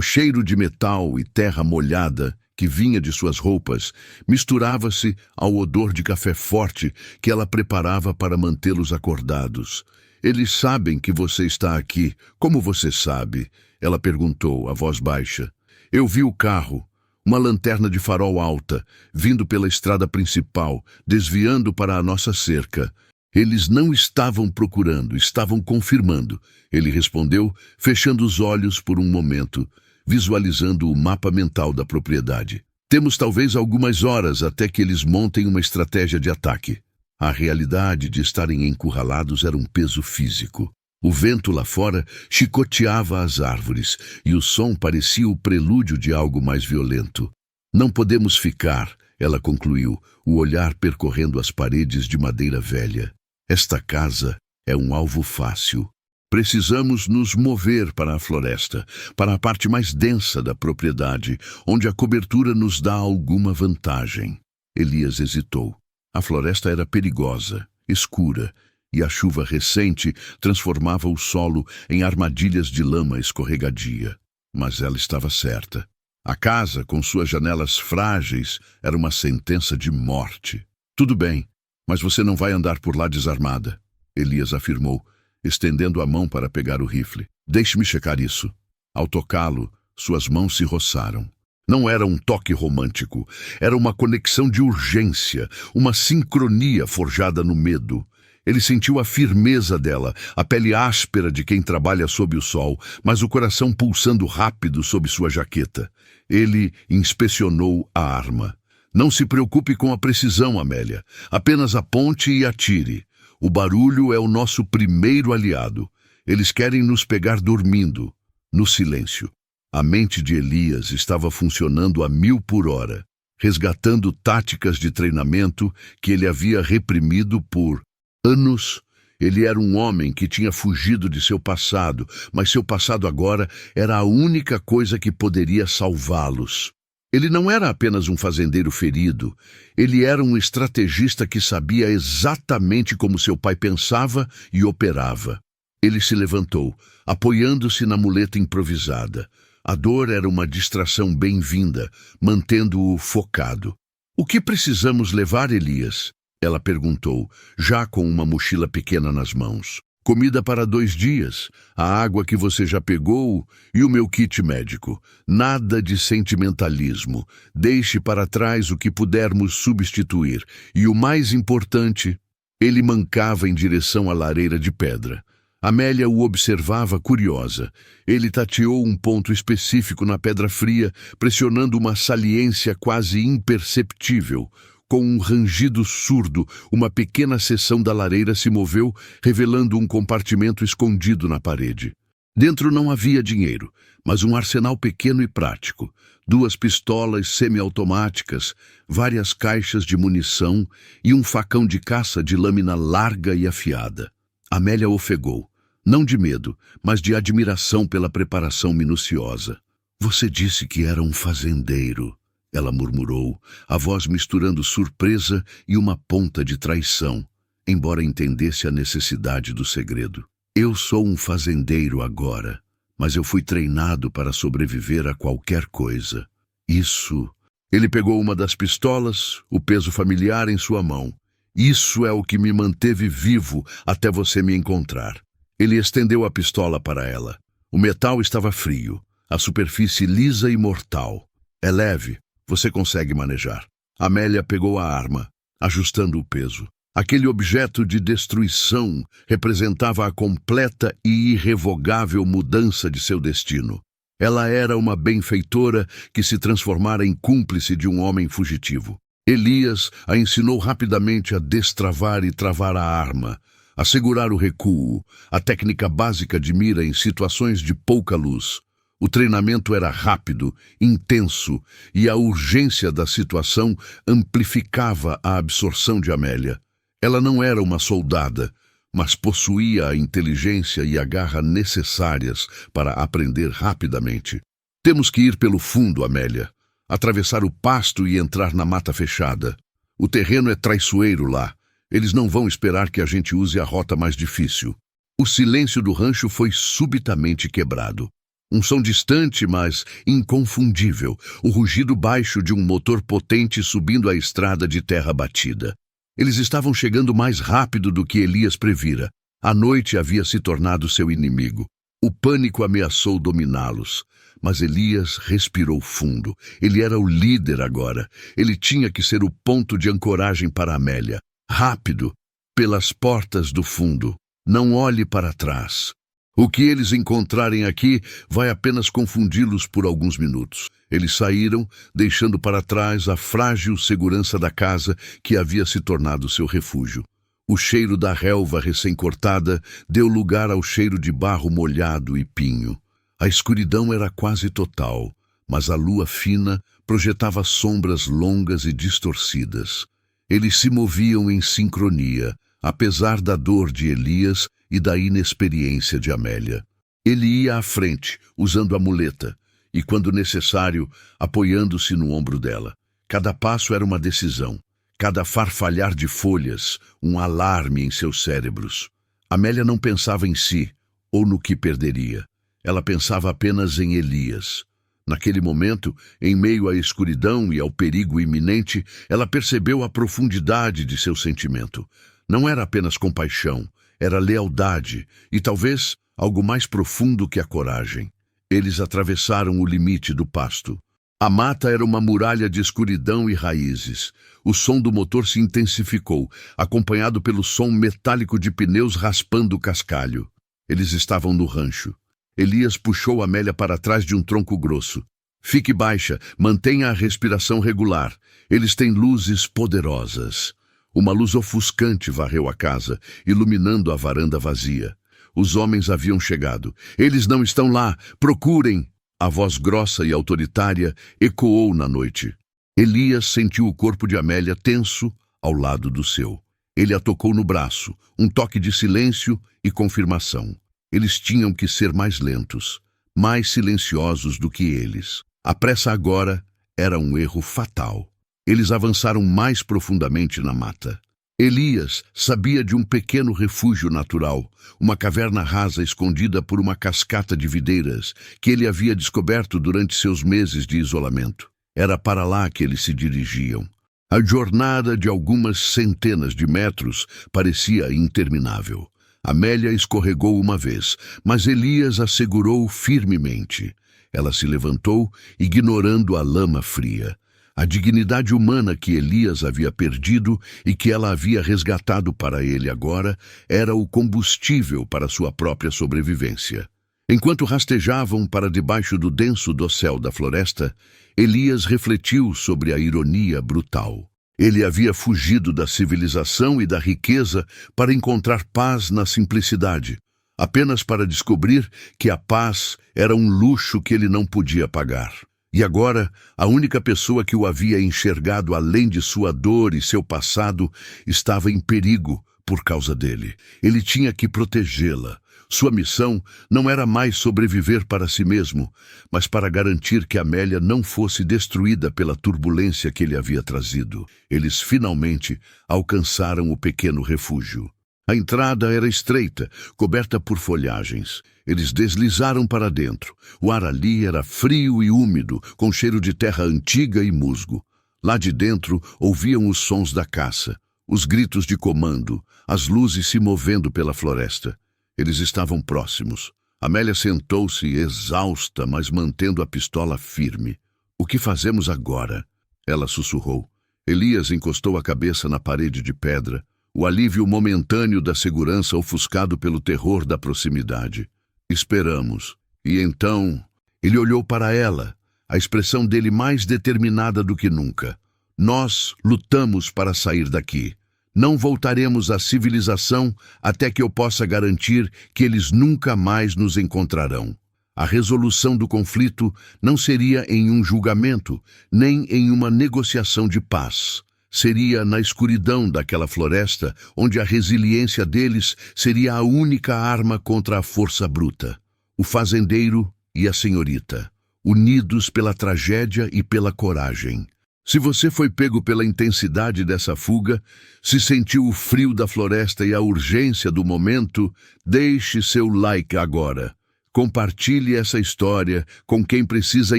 cheiro de metal e terra molhada que vinha de suas roupas misturava-se ao odor de café forte que ela preparava para mantê-los acordados. Eles sabem que você está aqui. Como você sabe? Ela perguntou, a voz baixa. Eu vi o carro. Uma lanterna de farol alta, vindo pela estrada principal, desviando para a nossa cerca. Eles não estavam procurando, estavam confirmando. Ele respondeu, fechando os olhos por um momento, visualizando o mapa mental da propriedade. Temos talvez algumas horas até que eles montem uma estratégia de ataque. A realidade de estarem encurralados era um peso físico. O vento lá fora chicoteava as árvores e o som parecia o prelúdio de algo mais violento. Não podemos ficar, ela concluiu, o olhar percorrendo as paredes de madeira velha. Esta casa é um alvo fácil. Precisamos nos mover para a floresta, para a parte mais densa da propriedade, onde a cobertura nos dá alguma vantagem. Elias hesitou. A floresta era perigosa, escura, e a chuva recente transformava o solo em armadilhas de lama escorregadia. Mas ela estava certa. A casa, com suas janelas frágeis, era uma sentença de morte. Tudo bem, mas você não vai andar por lá desarmada, Elias afirmou, estendendo a mão para pegar o rifle. Deixe-me checar isso. Ao tocá-lo, suas mãos se roçaram. Não era um toque romântico, era uma conexão de urgência, uma sincronia forjada no medo. Ele sentiu a firmeza dela, a pele áspera de quem trabalha sob o sol, mas o coração pulsando rápido sob sua jaqueta. Ele inspecionou a arma. Não se preocupe com a precisão, Amélia. Apenas aponte e atire. O barulho é o nosso primeiro aliado. Eles querem nos pegar dormindo, no silêncio. A mente de Elias estava funcionando a 1000 por hora, resgatando táticas de treinamento que ele havia reprimido por anos. Ele era um homem que tinha fugido de seu passado, mas seu passado agora era a única coisa que poderia salvá-los. Ele não era apenas um fazendeiro ferido, ele era um estrategista que sabia exatamente como seu pai pensava e operava. Ele se levantou, apoiando-se na muleta improvisada. A dor era uma distração bem-vinda, mantendo-o focado. "O que precisamos levar, Elias?" ela perguntou, já com uma mochila pequena nas mãos. "Comida para 2 dias, a água que você já pegou e o meu kit médico. Nada de sentimentalismo. Deixe para trás o que pudermos substituir. E o mais importante..." Ele mancava em direção à lareira de pedra. Amélia o observava curiosa. Ele tateou um ponto específico na pedra fria, pressionando uma saliência quase imperceptível. Com um rangido surdo, uma pequena seção da lareira se moveu, revelando um compartimento escondido na parede. Dentro não havia dinheiro, mas um arsenal pequeno e prático. 2 pistolas semiautomáticas, várias caixas de munição e um facão de caça de lâmina larga e afiada. Amélia ofegou, não de medo, mas de admiração pela preparação minuciosa. "Você disse que era um fazendeiro", ela murmurou, a voz misturando surpresa e uma ponta de traição, embora entendesse a necessidade do segredo. "Eu sou um fazendeiro agora, mas eu fui treinado para sobreviver a qualquer coisa. Isso..." Ele pegou uma das pistolas, o peso familiar em sua mão. "Isso é o que me manteve vivo até você me encontrar." Ele estendeu a pistola para ela. O metal estava frio, a superfície lisa e mortal. "É leve. Você consegue manejar." Amélia pegou a arma, ajustando o peso. Aquele objeto de destruição representava a completa e irrevogável mudança de seu destino. Ela era uma benfeitora que se transformara em cúmplice de um homem fugitivo. Elias a ensinou rapidamente a destravar e travar a arma, a segurar o recuo, a técnica básica de mira em situações de pouca luz. O treinamento era rápido, intenso, e a urgência da situação amplificava a absorção de Amélia. Ela não era uma soldada, mas possuía a inteligência e a garra necessárias para aprender rapidamente. "Temos que ir pelo fundo, Amélia. Atravessar o pasto e entrar na mata fechada. O terreno é traiçoeiro lá. Eles não vão esperar que a gente use a rota mais difícil." O silêncio do rancho foi subitamente quebrado. Um som distante, mas inconfundível, o rugido baixo de um motor potente subindo a estrada de terra batida. Eles estavam chegando mais rápido do que Elias previra. A noite havia se tornado seu inimigo. O pânico ameaçou dominá-los. Mas Elias respirou fundo. Ele era o líder agora. Ele tinha que ser o ponto de ancoragem para Amélia. Rápido, pelas portas do fundo. Não olhe para trás. O que eles encontrarem aqui vai apenas confundi-los por alguns minutos. Eles saíram, deixando para trás a frágil segurança da casa que havia se tornado seu refúgio. O cheiro da relva recém-cortada deu lugar ao cheiro de barro molhado e pinho. A escuridão era quase total, mas a lua fina projetava sombras longas e distorcidas. Eles se moviam em sincronia, apesar da dor de Elias e da inexperiência de Amélia. Ele ia à frente, usando a muleta, e, quando necessário, apoiando-se no ombro dela. Cada passo era uma decisão, cada farfalhar de folhas, um alarme em seus cérebros. Amélia não pensava em si, ou no que perderia. Ela pensava apenas em Elias. Naquele momento, em meio à escuridão e ao perigo iminente, ela percebeu a profundidade de seu sentimento. Não era apenas compaixão, era lealdade e talvez algo mais profundo que a coragem. Eles atravessaram o limite do pasto. A mata era uma muralha de escuridão e raízes. O som do motor se intensificou, acompanhado pelo som metálico de pneus raspando o cascalho. Eles estavam no rancho. Elias puxou Amélia para trás de um tronco grosso. "Fique baixa, mantenha a respiração regular. Eles têm luzes poderosas." Uma luz ofuscante varreu a casa, iluminando a varanda vazia. Os homens haviam chegado. Eles não estão lá! Procurem! A voz grossa e autoritária ecoou na noite. Elias sentiu o corpo de Amélia tenso ao lado do seu. Ele a tocou no braço, um toque de silêncio e confirmação. Eles tinham que ser mais lentos, mais silenciosos do que eles. A pressa agora era um erro fatal. Eles avançaram mais profundamente na mata. Elias sabia de um pequeno refúgio natural, uma caverna rasa escondida por uma cascata de videiras que ele havia descoberto durante seus meses de isolamento. Era para lá que eles se dirigiam. A jornada de algumas centenas de metros parecia interminável. Amélia escorregou uma vez, mas Elias a segurou firmemente. Ela se levantou, ignorando a lama fria. A dignidade humana que Elias havia perdido e que ela havia resgatado para ele agora era o combustível para sua própria sobrevivência. Enquanto rastejavam para debaixo do denso dossel da floresta, Elias refletiu sobre a ironia brutal. Ele havia fugido da civilização e da riqueza para encontrar paz na simplicidade, apenas para descobrir que a paz era um luxo que ele não podia pagar. E agora, a única pessoa que o havia enxergado além de sua dor e seu passado estava em perigo por causa dele. Ele tinha que protegê-la. Sua missão não era mais sobreviver para si mesmo, mas para garantir que Amélia não fosse destruída pela turbulência que ele havia trazido. Eles finalmente alcançaram o pequeno refúgio. A entrada era estreita, coberta por folhagens. Eles deslizaram para dentro. O ar ali era frio e úmido, com cheiro de terra antiga e musgo. Lá de dentro ouviam os sons da caça, os gritos de comando, as luzes se movendo pela floresta. Eles estavam próximos. Amélia sentou-se exausta, mas mantendo a pistola firme. "O que fazemos agora?" ela sussurrou. Elias encostou a cabeça na parede de pedra, o alívio momentâneo da segurança ofuscado pelo terror da proximidade. "Esperamos." E então ele olhou para ela, a expressão dele mais determinada do que nunca. "Nós lutamos para sair daqui. Não voltaremos à civilização até que eu possa garantir que eles nunca mais nos encontrarão. A resolução do conflito não seria em um julgamento, nem em uma negociação de paz. Seria na escuridão daquela floresta, onde a resiliência deles seria a única arma contra a força bruta. O fazendeiro e a senhorita, unidos pela tragédia e pela coragem. Se você foi pego pela intensidade dessa fuga, se sentiu o frio da floresta e a urgência do momento, deixe seu like agora. Compartilhe essa história com quem precisa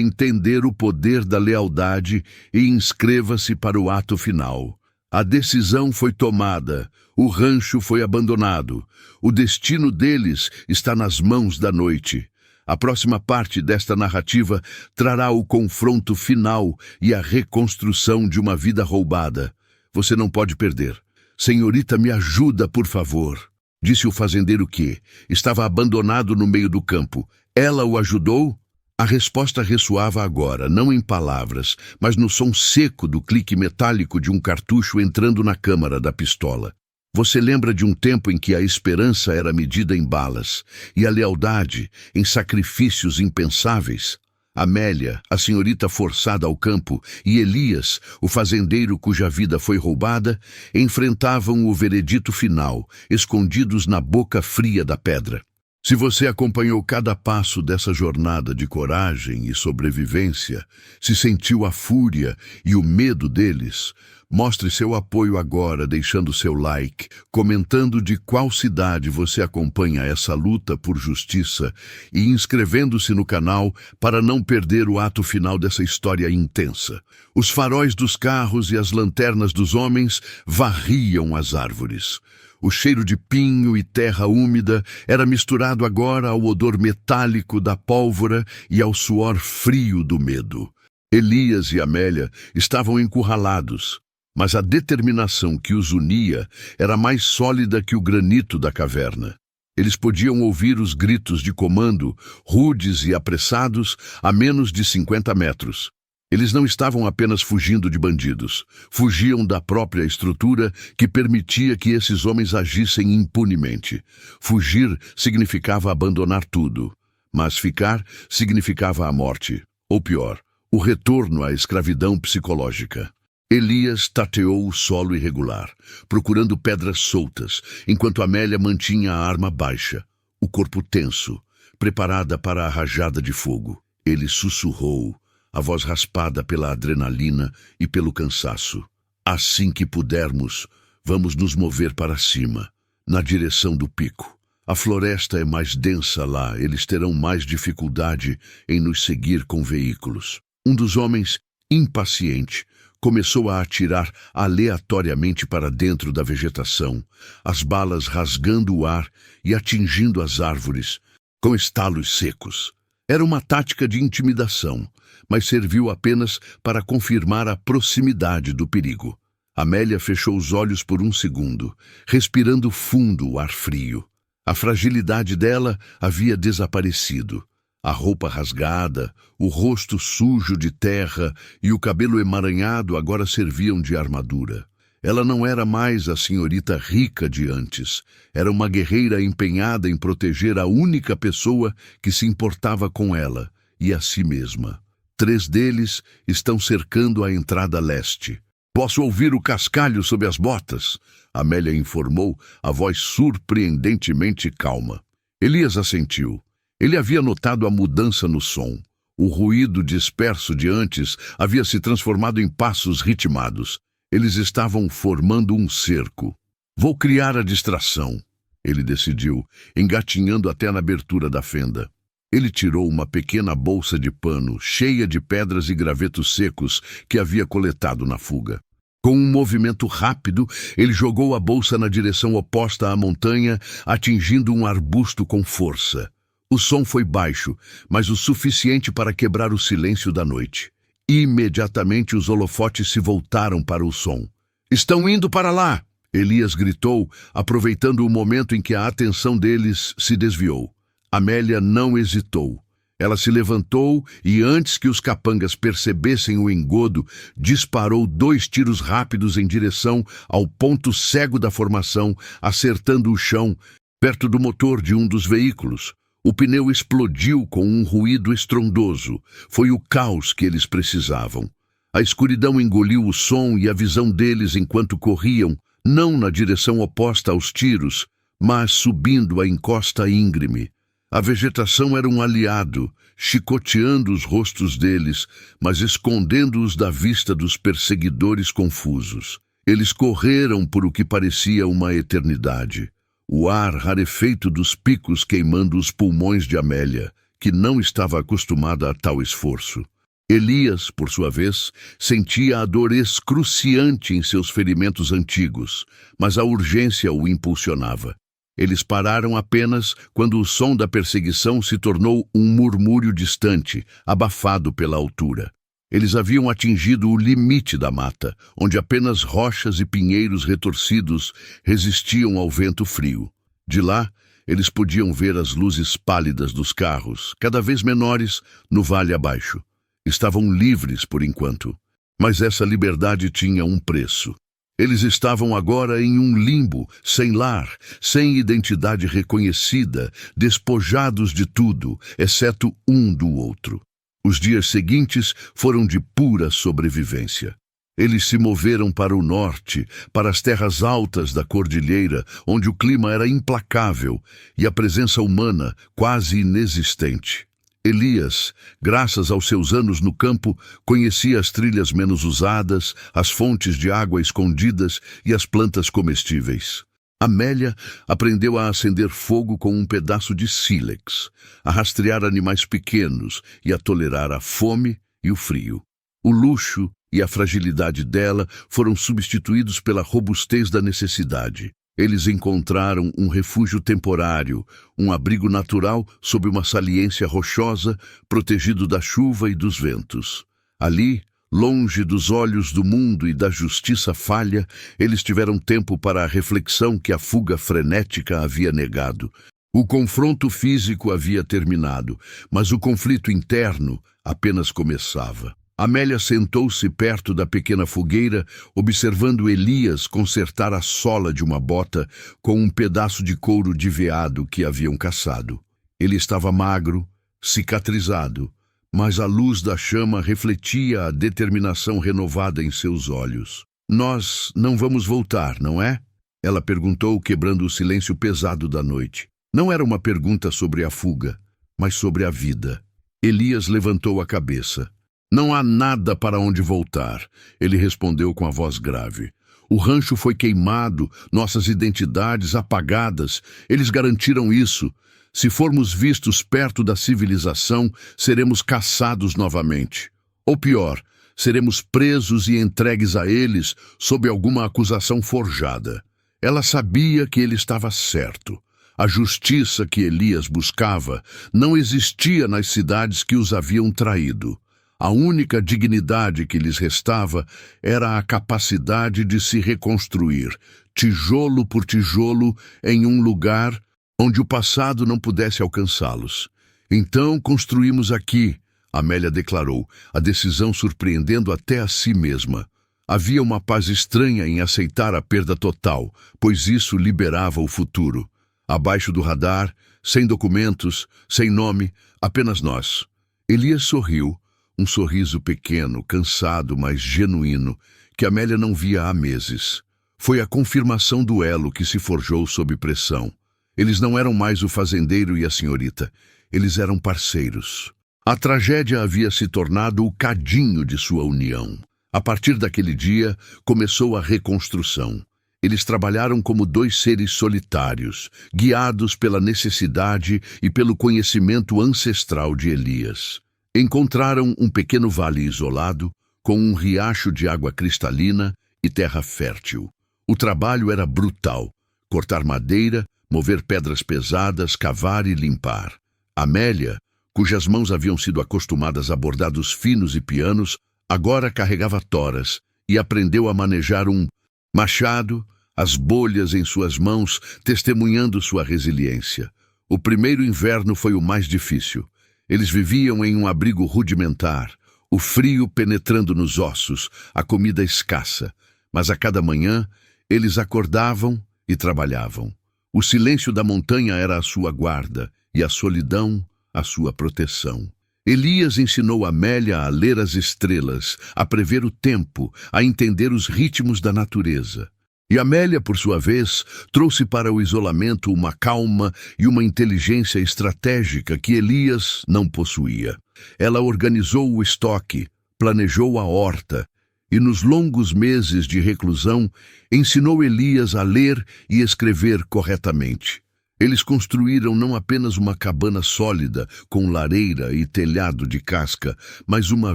entender o poder da lealdade e inscreva-se para o ato final. A decisão foi tomada, o rancho foi abandonado, o destino deles está nas mãos da noite. A próxima parte desta narrativa trará o confronto final e a reconstrução de uma vida roubada. Você não pode perder. "Senhorita, me ajuda, por favor", disse o fazendeiro que estava abandonado no meio do campo. "Ela o ajudou?" A resposta ressoava agora, não em palavras, mas no som seco do clique metálico de um cartucho entrando na câmara da pistola. Você lembra de um tempo em que a esperança era medida em balas e a lealdade em sacrifícios impensáveis? Amélia, a senhorita forçada ao campo, e Elias, o fazendeiro cuja vida foi roubada, enfrentavam o veredito final, escondidos na boca fria da pedra. Se você acompanhou cada passo dessa jornada de coragem e sobrevivência, se sentiu a fúria e o medo deles, mostre seu apoio agora deixando seu like, comentando de qual cidade você acompanha essa luta por justiça e inscrevendo-se no canal para não perder o ato final dessa história intensa. Os faróis dos carros e as lanternas dos homens varriam as árvores. O cheiro de pinho e terra úmida era misturado agora ao odor metálico da pólvora e ao suor frio do medo. Elias e Amélia estavam encurralados, mas a determinação que os unia era mais sólida que o granito da caverna. Eles podiam ouvir os gritos de comando, rudes e apressados, a menos de 50 metros. Eles não estavam apenas fugindo de bandidos. Fugiam da própria estrutura que permitia que esses homens agissem impunemente. Fugir significava abandonar tudo, mas ficar significava a morte, ou pior, o retorno à escravidão psicológica. Elias tateou o solo irregular, procurando pedras soltas, enquanto Amélia mantinha a arma baixa, o corpo tenso, preparada para a rajada de fogo. Ele sussurrou, a voz raspada pela adrenalina e pelo cansaço. Assim que pudermos, vamos nos mover para cima, na direção do pico. A floresta é mais densa lá, eles terão mais dificuldade em nos seguir com veículos. Um dos homens, impaciente, começou a atirar aleatoriamente para dentro da vegetação, as balas rasgando o ar e atingindo as árvores, com estalos secos. Era uma tática de intimidação, mas serviu apenas para confirmar a proximidade do perigo. Amélia fechou os olhos por um segundo, respirando fundo o ar frio. A fragilidade dela havia desaparecido. A roupa rasgada, o rosto sujo de terra e o cabelo emaranhado agora serviam de armadura. Ela não era mais a senhorita rica de antes. Era uma guerreira empenhada em proteger a única pessoa que se importava com ela e a si mesma. 3 deles estão cercando a entrada leste. Posso ouvir o cascalho sob as botas? Amélia informou, a voz surpreendentemente calma. Elias assentiu. Ele havia notado a mudança no som. O ruído disperso de antes havia se transformado em passos ritmados. Eles estavam formando um cerco. Vou criar a distração, ele decidiu, engatinhando até na abertura da fenda. Ele tirou uma pequena bolsa de pano, cheia de pedras e gravetos secos que havia coletado na fuga. Com um movimento rápido, ele jogou a bolsa na direção oposta à montanha, atingindo um arbusto com força. O som foi baixo, mas o suficiente para quebrar o silêncio da noite. Imediatamente os holofotes se voltaram para o som. Estão indo para lá! Elias gritou, aproveitando o momento em que a atenção deles se desviou. Amélia não hesitou. Ela se levantou e, antes que os capangas percebessem o engodo, disparou 2 tiros rápidos em direção ao ponto cego da formação, acertando o chão, perto do motor de um dos veículos. O pneu explodiu com um ruído estrondoso. Foi o caos que eles precisavam. A escuridão engoliu o som e a visão deles enquanto corriam, não na direção oposta aos tiros, mas subindo a encosta íngreme. A vegetação era um aliado, chicoteando os rostos deles, mas escondendo-os da vista dos perseguidores confusos. Eles correram por o que parecia uma eternidade. O ar rarefeito dos picos queimando os pulmões de Amélia, que não estava acostumada a tal esforço. Elias, por sua vez, sentia a dor excruciante em seus ferimentos antigos, mas a urgência o impulsionava. Eles pararam apenas quando o som da perseguição se tornou um murmúrio distante, abafado pela altura. Eles haviam atingido o limite da mata, onde apenas rochas e pinheiros retorcidos resistiam ao vento frio. De lá, eles podiam ver as luzes pálidas dos carros, cada vez menores, no vale abaixo. Estavam livres por enquanto, mas essa liberdade tinha um preço. Eles estavam agora em um limbo, sem lar, sem identidade reconhecida, despojados de tudo, exceto um do outro. Os dias seguintes foram de pura sobrevivência. Eles se moveram para o norte, para as terras altas da cordilheira, onde o clima era implacável e a presença humana quase inexistente. Elias, graças aos seus anos no campo, conhecia as trilhas menos usadas, as fontes de água escondidas e as plantas comestíveis. Amélia aprendeu a acender fogo com um pedaço de sílex, a rastrear animais pequenos e a tolerar a fome e o frio. O luxo e a fragilidade dela foram substituídos pela robustez da necessidade. Eles encontraram um refúgio temporário, um abrigo natural sob uma saliência rochosa, protegido da chuva e dos ventos. Ali, longe dos olhos do mundo e da justiça falha, eles tiveram tempo para a reflexão que a fuga frenética havia negado. O confronto físico havia terminado, mas o conflito interno apenas começava. Amélia sentou-se perto da pequena fogueira, observando Elias consertar a sola de uma bota com um pedaço de couro de veado que haviam caçado. Ele estava magro, cicatrizado, mas a luz da chama refletia a determinação renovada em seus olhos. "Nós não vamos voltar, não é?" Ela perguntou, quebrando o silêncio pesado da noite. Não era uma pergunta sobre a fuga, mas sobre a vida. Elias levantou a cabeça. "Não há nada para onde voltar", ele respondeu com a voz grave. "O rancho foi queimado, nossas identidades apagadas. Eles garantiram isso. Se formos vistos perto da civilização, seremos caçados novamente. Ou pior, seremos presos e entregues a eles sob alguma acusação forjada." Ela sabia que ele estava certo. A justiça que Elias buscava não existia nas cidades que os haviam traído. A única dignidade que lhes restava era a capacidade de se reconstruir, tijolo por tijolo, em um lugar onde o passado não pudesse alcançá-los. "Então construímos aqui", Amélia declarou, a decisão surpreendendo até a si mesma. Havia uma paz estranha em aceitar a perda total, pois isso liberava o futuro. Abaixo do radar, sem documentos, sem nome, apenas nós. Elias sorriu, um sorriso pequeno, cansado, mas genuíno, que Amélia não via há meses. Foi a confirmação do elo que se forjou sob pressão. Eles não eram mais o fazendeiro e a senhorita. Eles eram parceiros. A tragédia havia se tornado o cadinho de sua união. A partir daquele dia, começou a reconstrução. Eles trabalharam como dois seres solitários, guiados pela necessidade e pelo conhecimento ancestral de Elias. Encontraram um pequeno vale isolado, com um riacho de água cristalina e terra fértil. O trabalho era brutal: cortar madeira, mover pedras pesadas, cavar e limpar. Amélia, cujas mãos haviam sido acostumadas a bordados finos e pianos, agora carregava toras e aprendeu a manejar um machado, as bolhas em suas mãos testemunhando sua resiliência. O primeiro inverno foi o mais difícil. Eles viviam em um abrigo rudimentar, o frio penetrando nos ossos, a comida escassa. Mas a cada manhã, eles acordavam e trabalhavam. O silêncio da montanha era a sua guarda e a solidão a sua proteção. Elias ensinou Amélia a ler as estrelas, a prever o tempo, a entender os ritmos da natureza. E Amélia, por sua vez, trouxe para o isolamento uma calma e uma inteligência estratégica que Elias não possuía. Ela organizou o estoque, planejou a horta e, nos longos meses de reclusão, ensinou Elias a ler e escrever corretamente. Eles construíram não apenas uma cabana sólida, com lareira e telhado de casca, mas uma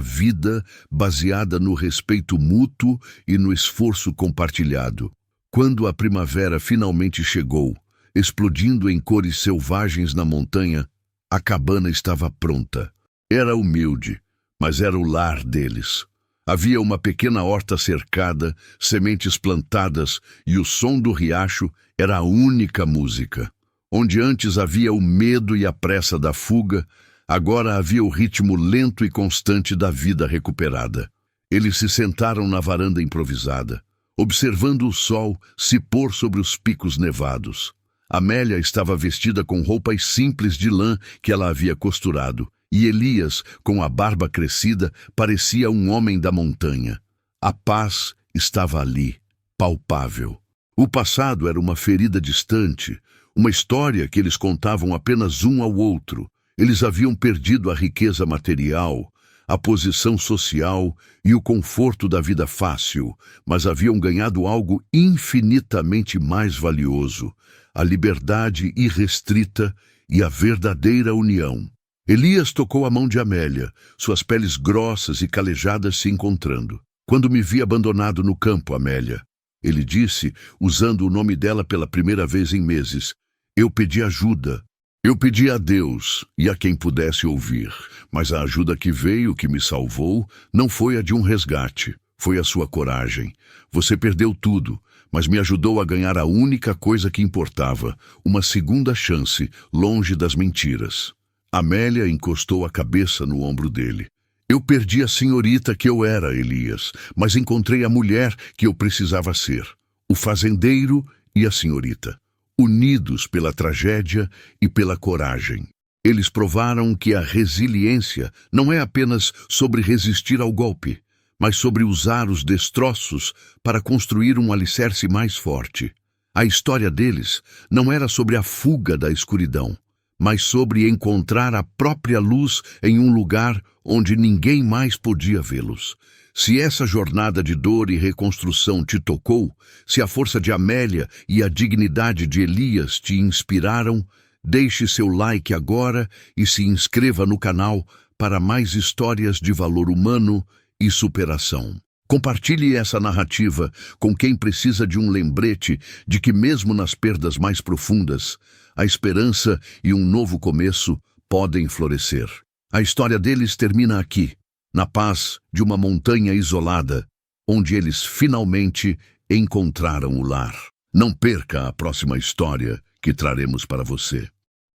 vida baseada no respeito mútuo e no esforço compartilhado. Quando a primavera finalmente chegou, explodindo em cores selvagens na montanha, a cabana estava pronta. Era humilde, mas era o lar deles. Havia uma pequena horta cercada, sementes plantadas, e o som do riacho era a única música. Onde antes havia o medo e a pressa da fuga, agora havia o ritmo lento e constante da vida recuperada. Eles se sentaram na varanda improvisada, observando o sol se pôr sobre os picos nevados. Amélia estava vestida com roupas simples de lã que ela havia costurado, e Elias, com a barba crescida, parecia um homem da montanha. A paz estava ali, palpável. O passado era uma ferida distante, uma história que eles contavam apenas um ao outro. Eles haviam perdido a riqueza material, a posição social e o conforto da vida fácil, mas haviam ganhado algo infinitamente mais valioso: a liberdade irrestrita e a verdadeira união. Elias tocou a mão de Amélia, suas peles grossas e calejadas se encontrando. "Quando me vi abandonado no campo, Amélia", ele disse, usando o nome dela pela primeira vez em meses, "eu pedi ajuda. Eu pedi a Deus e a quem pudesse ouvir, mas a ajuda que veio, que me salvou, não foi a de um resgate, foi a sua coragem. Você perdeu tudo, mas me ajudou a ganhar a única coisa que importava, uma segunda chance, longe das mentiras." Amélia encostou a cabeça no ombro dele. Eu perdi a senhorita que eu era, Elias, mas encontrei a mulher que eu precisava ser, o fazendeiro e a senhorita, unidos pela tragédia e pela coragem. Eles provaram que a resiliência não é apenas sobre resistir ao golpe, mas sobre usar os destroços para construir um alicerce mais forte. A história deles não era sobre a fuga da escuridão, mas sobre encontrar a própria luz em um lugar onde ninguém mais podia vê-los. Se essa jornada de dor e reconstrução te tocou, se a força de Amélia e a dignidade de Elias te inspiraram, deixe seu like agora e se inscreva no canal para mais histórias de valor humano e superação. Compartilhe essa narrativa com quem precisa de um lembrete de que mesmo nas perdas mais profundas, a esperança e um novo começo podem florescer. A história deles termina aqui, na paz de uma montanha isolada, onde eles finalmente encontraram o lar. Não perca a próxima história que traremos para você.